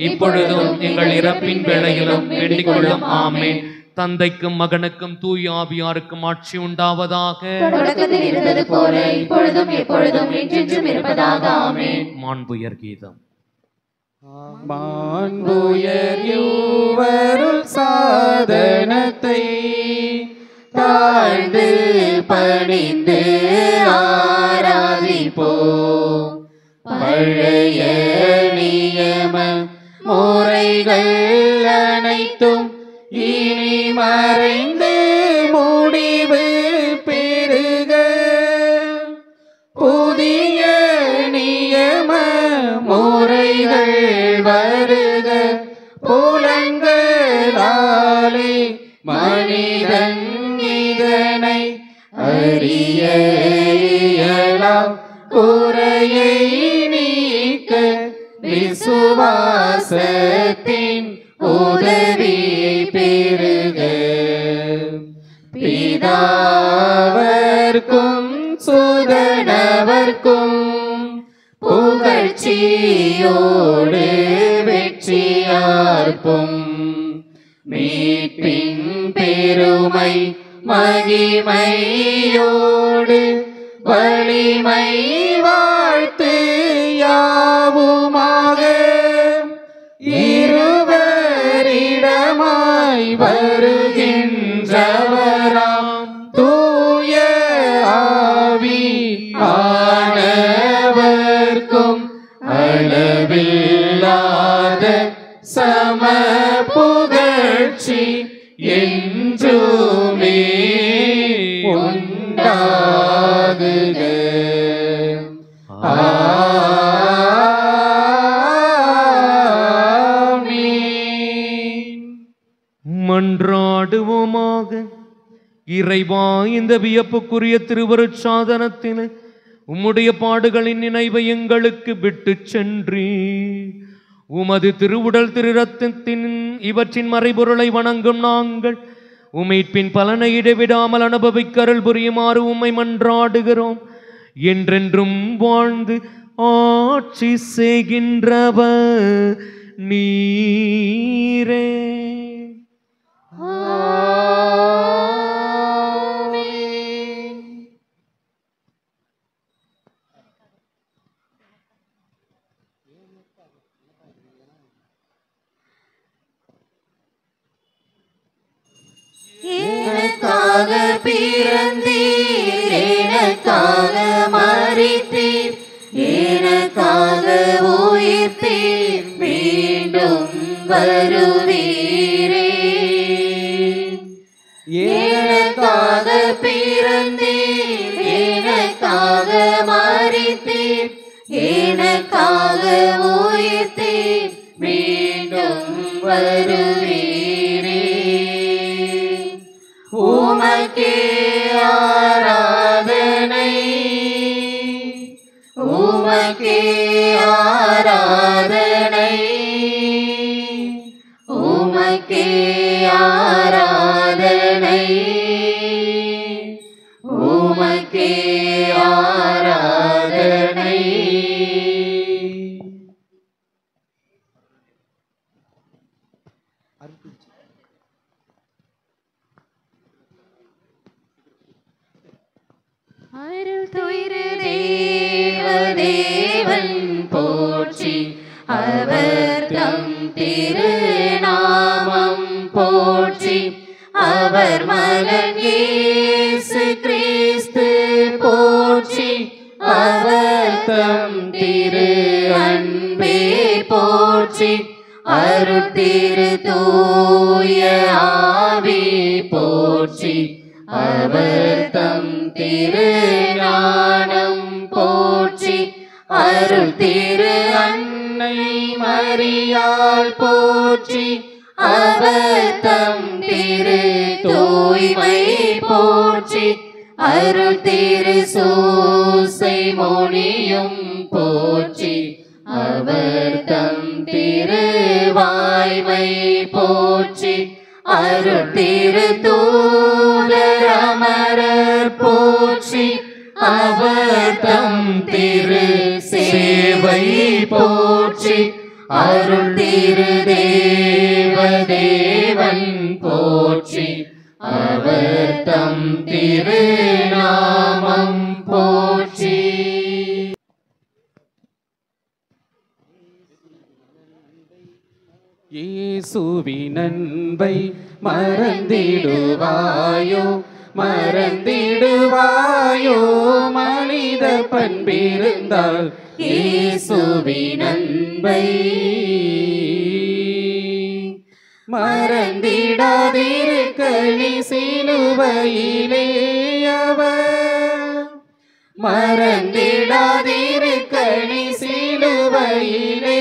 [SPEAKER 1] இப்பொழுதும் எங்கள் இறப்பின் வேளையிலும் வேண்டிக் கொள்ளும். ஆமென். தந்தைக்கும் மகனுக்கும் தூய ஆவியாருக்கும் ஆட்சி உண்டாவதாக.
[SPEAKER 2] தொடக்கத்தில் இருந்தது போல இப்பொழுதும் எப்பொழுதும் என்றென்றும் இருப்பதாக. ஆமென்.
[SPEAKER 1] மாண்புயர் கீதம்.
[SPEAKER 4] மாண்புயர் யூவருள் சாதனத்தை தாழ்ந்து பணிந்து ஆராதிப்போம். பழைய நியம முறைகள் அனைத்தும் இனி மறைந்து முடிவு பெறுக. புதிய நியம முறைகள் வருக. புலன்களாலே மனிதன் இதனை அறிய இயலாம். குறையை நீக்க விசுவாசத்தின் உதவி பெறுக. பிதாவர்க்கும் சுதனவர்க்கும் புகழ்ச்சியோடு வெற்றியார்ப்பும். மீட்பின் பெருமை மகிமையோடு வலிமை வாழ்த்து யாவுமாக. இருவரிடமாய் வருகின்றவராம் தூய ஆவி ஆனவர்க்கும் அளவில்லாத சம புகழ்ச்சி என்றுமே உண்டாகுக.
[SPEAKER 1] மன்றாடுவோமாக. இறைவா, இந்த வியப்புக்குரிய திருவருட் சாதனத்திலே உம்முடைய பாடுகளின் நினைவை எங்களுக்கு விட்டு சென்றி உமது திருவுடல் திரு இரத்தத்தின் இவற்றின் மறைபொருளை வணங்கும் நாங்கள் உமீட்பின் பலனை இடைவிடாமல் அனுபவிக்க அருள் புரியுமாறு உம்மை மன்றாடுகிறோம். என்றென்றும் வாழ்ந்து ஆட்சி செய்கின்றவர் நீரே.
[SPEAKER 2] எனக்காக பிறந்தீர், எனக்காக மரித்தீர், எனக்காக உயிர்த்தீர், மீண்டும் வருவீரே. எனக்காக பிறந்தீர், எனக்காக மரித்தீர், எனக்காக உயிர்த்தீர், மீண்டும் வருவீரே. உமக்கே ஆராதனை, உமக்கே ஆராதனை, உமக்கே ஆராதனை, உமக்கே ஆராதனை. அருள் துயிரு தேவதேவன் போற்றி, அவர் தம் திருநாமம் போற்றி, அவர் மகன் இயேசு கிறிஸ்து போற்றி, அவர் தம் திரு அன்பே போற்றி, அருள் திரு தூய ஆவி போற்றி, அவர் தம் திரு ஞானம் போற்றி, அருள் திரு அன்னை மரியாள் போற்றி, அவர் தம் திரு தூய்மை போற்றி, அருள் திரு சூசை மொழியும் போற்றி, அவர் தம் திரு வாய்மை போற்றி, அருள் திரு தூதர் அமரர் போற்றி, அவர் தம் திரு சேவை போற்றி, அருள் திரு தேவதேவன்
[SPEAKER 4] போற்றி, அவர் தம் திருநாமம் போற்றி. இயேசுவின் அன்பை மறந்திடுவாயோ, மறந்திடுவாயோ, மனித பண்பிருந்தால் இயேசுவின் அன்பை மறந்திடாதிருக்க நீ சிலுவையிலே அவர், மறந்திடாதிருக்க நீ சிலுவையிலே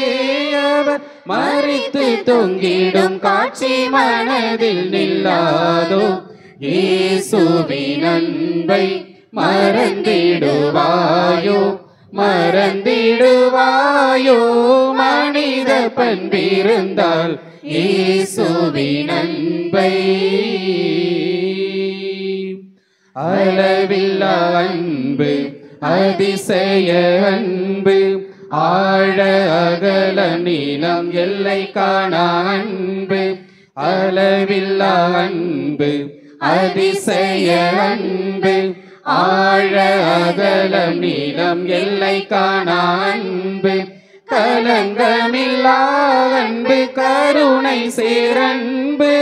[SPEAKER 4] அவர் மரித்து தொங்கிடும் காட்சி மனதில் நில்லாதோ, இயேசுவின் அன்பை மறந்திடுவாயோ, மறந்திடுவாயோ, மனித பண்பிருந்தால் இயேசுவின் அன்பை. அளவில்லா அன்பு, அதிசய அன்பு, ஆழ அகல நீளம் எல்லை காணா அன்பு, அளவில்லா அன்பு, அதிசய அன்பு, ஆழ அகல நீளம் எல்லை காணா அன்பு, கலங்கமில்லா அன்பு, கருணை சேரன்பு,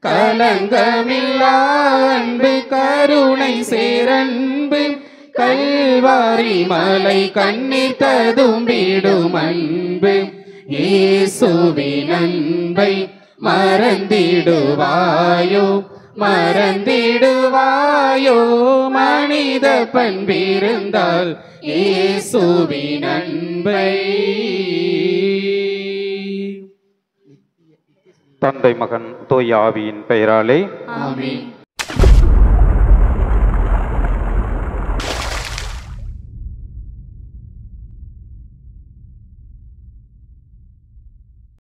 [SPEAKER 4] கலங்கமில்லா அன்பு, கருணை சேரன்பு, கல்வாரி மலை கண்ணீர் ததும்பிடும் அன்பு, இயேசுவின் அன்பை மறந்திடுவாயோ, மறந்திடுவாயோ, மனித பண்பிருந்தால் இயேசுவின் அன்பை.
[SPEAKER 8] தந்தை மகன் தூய ஆவியின் பெயராலே
[SPEAKER 2] ஆமென்.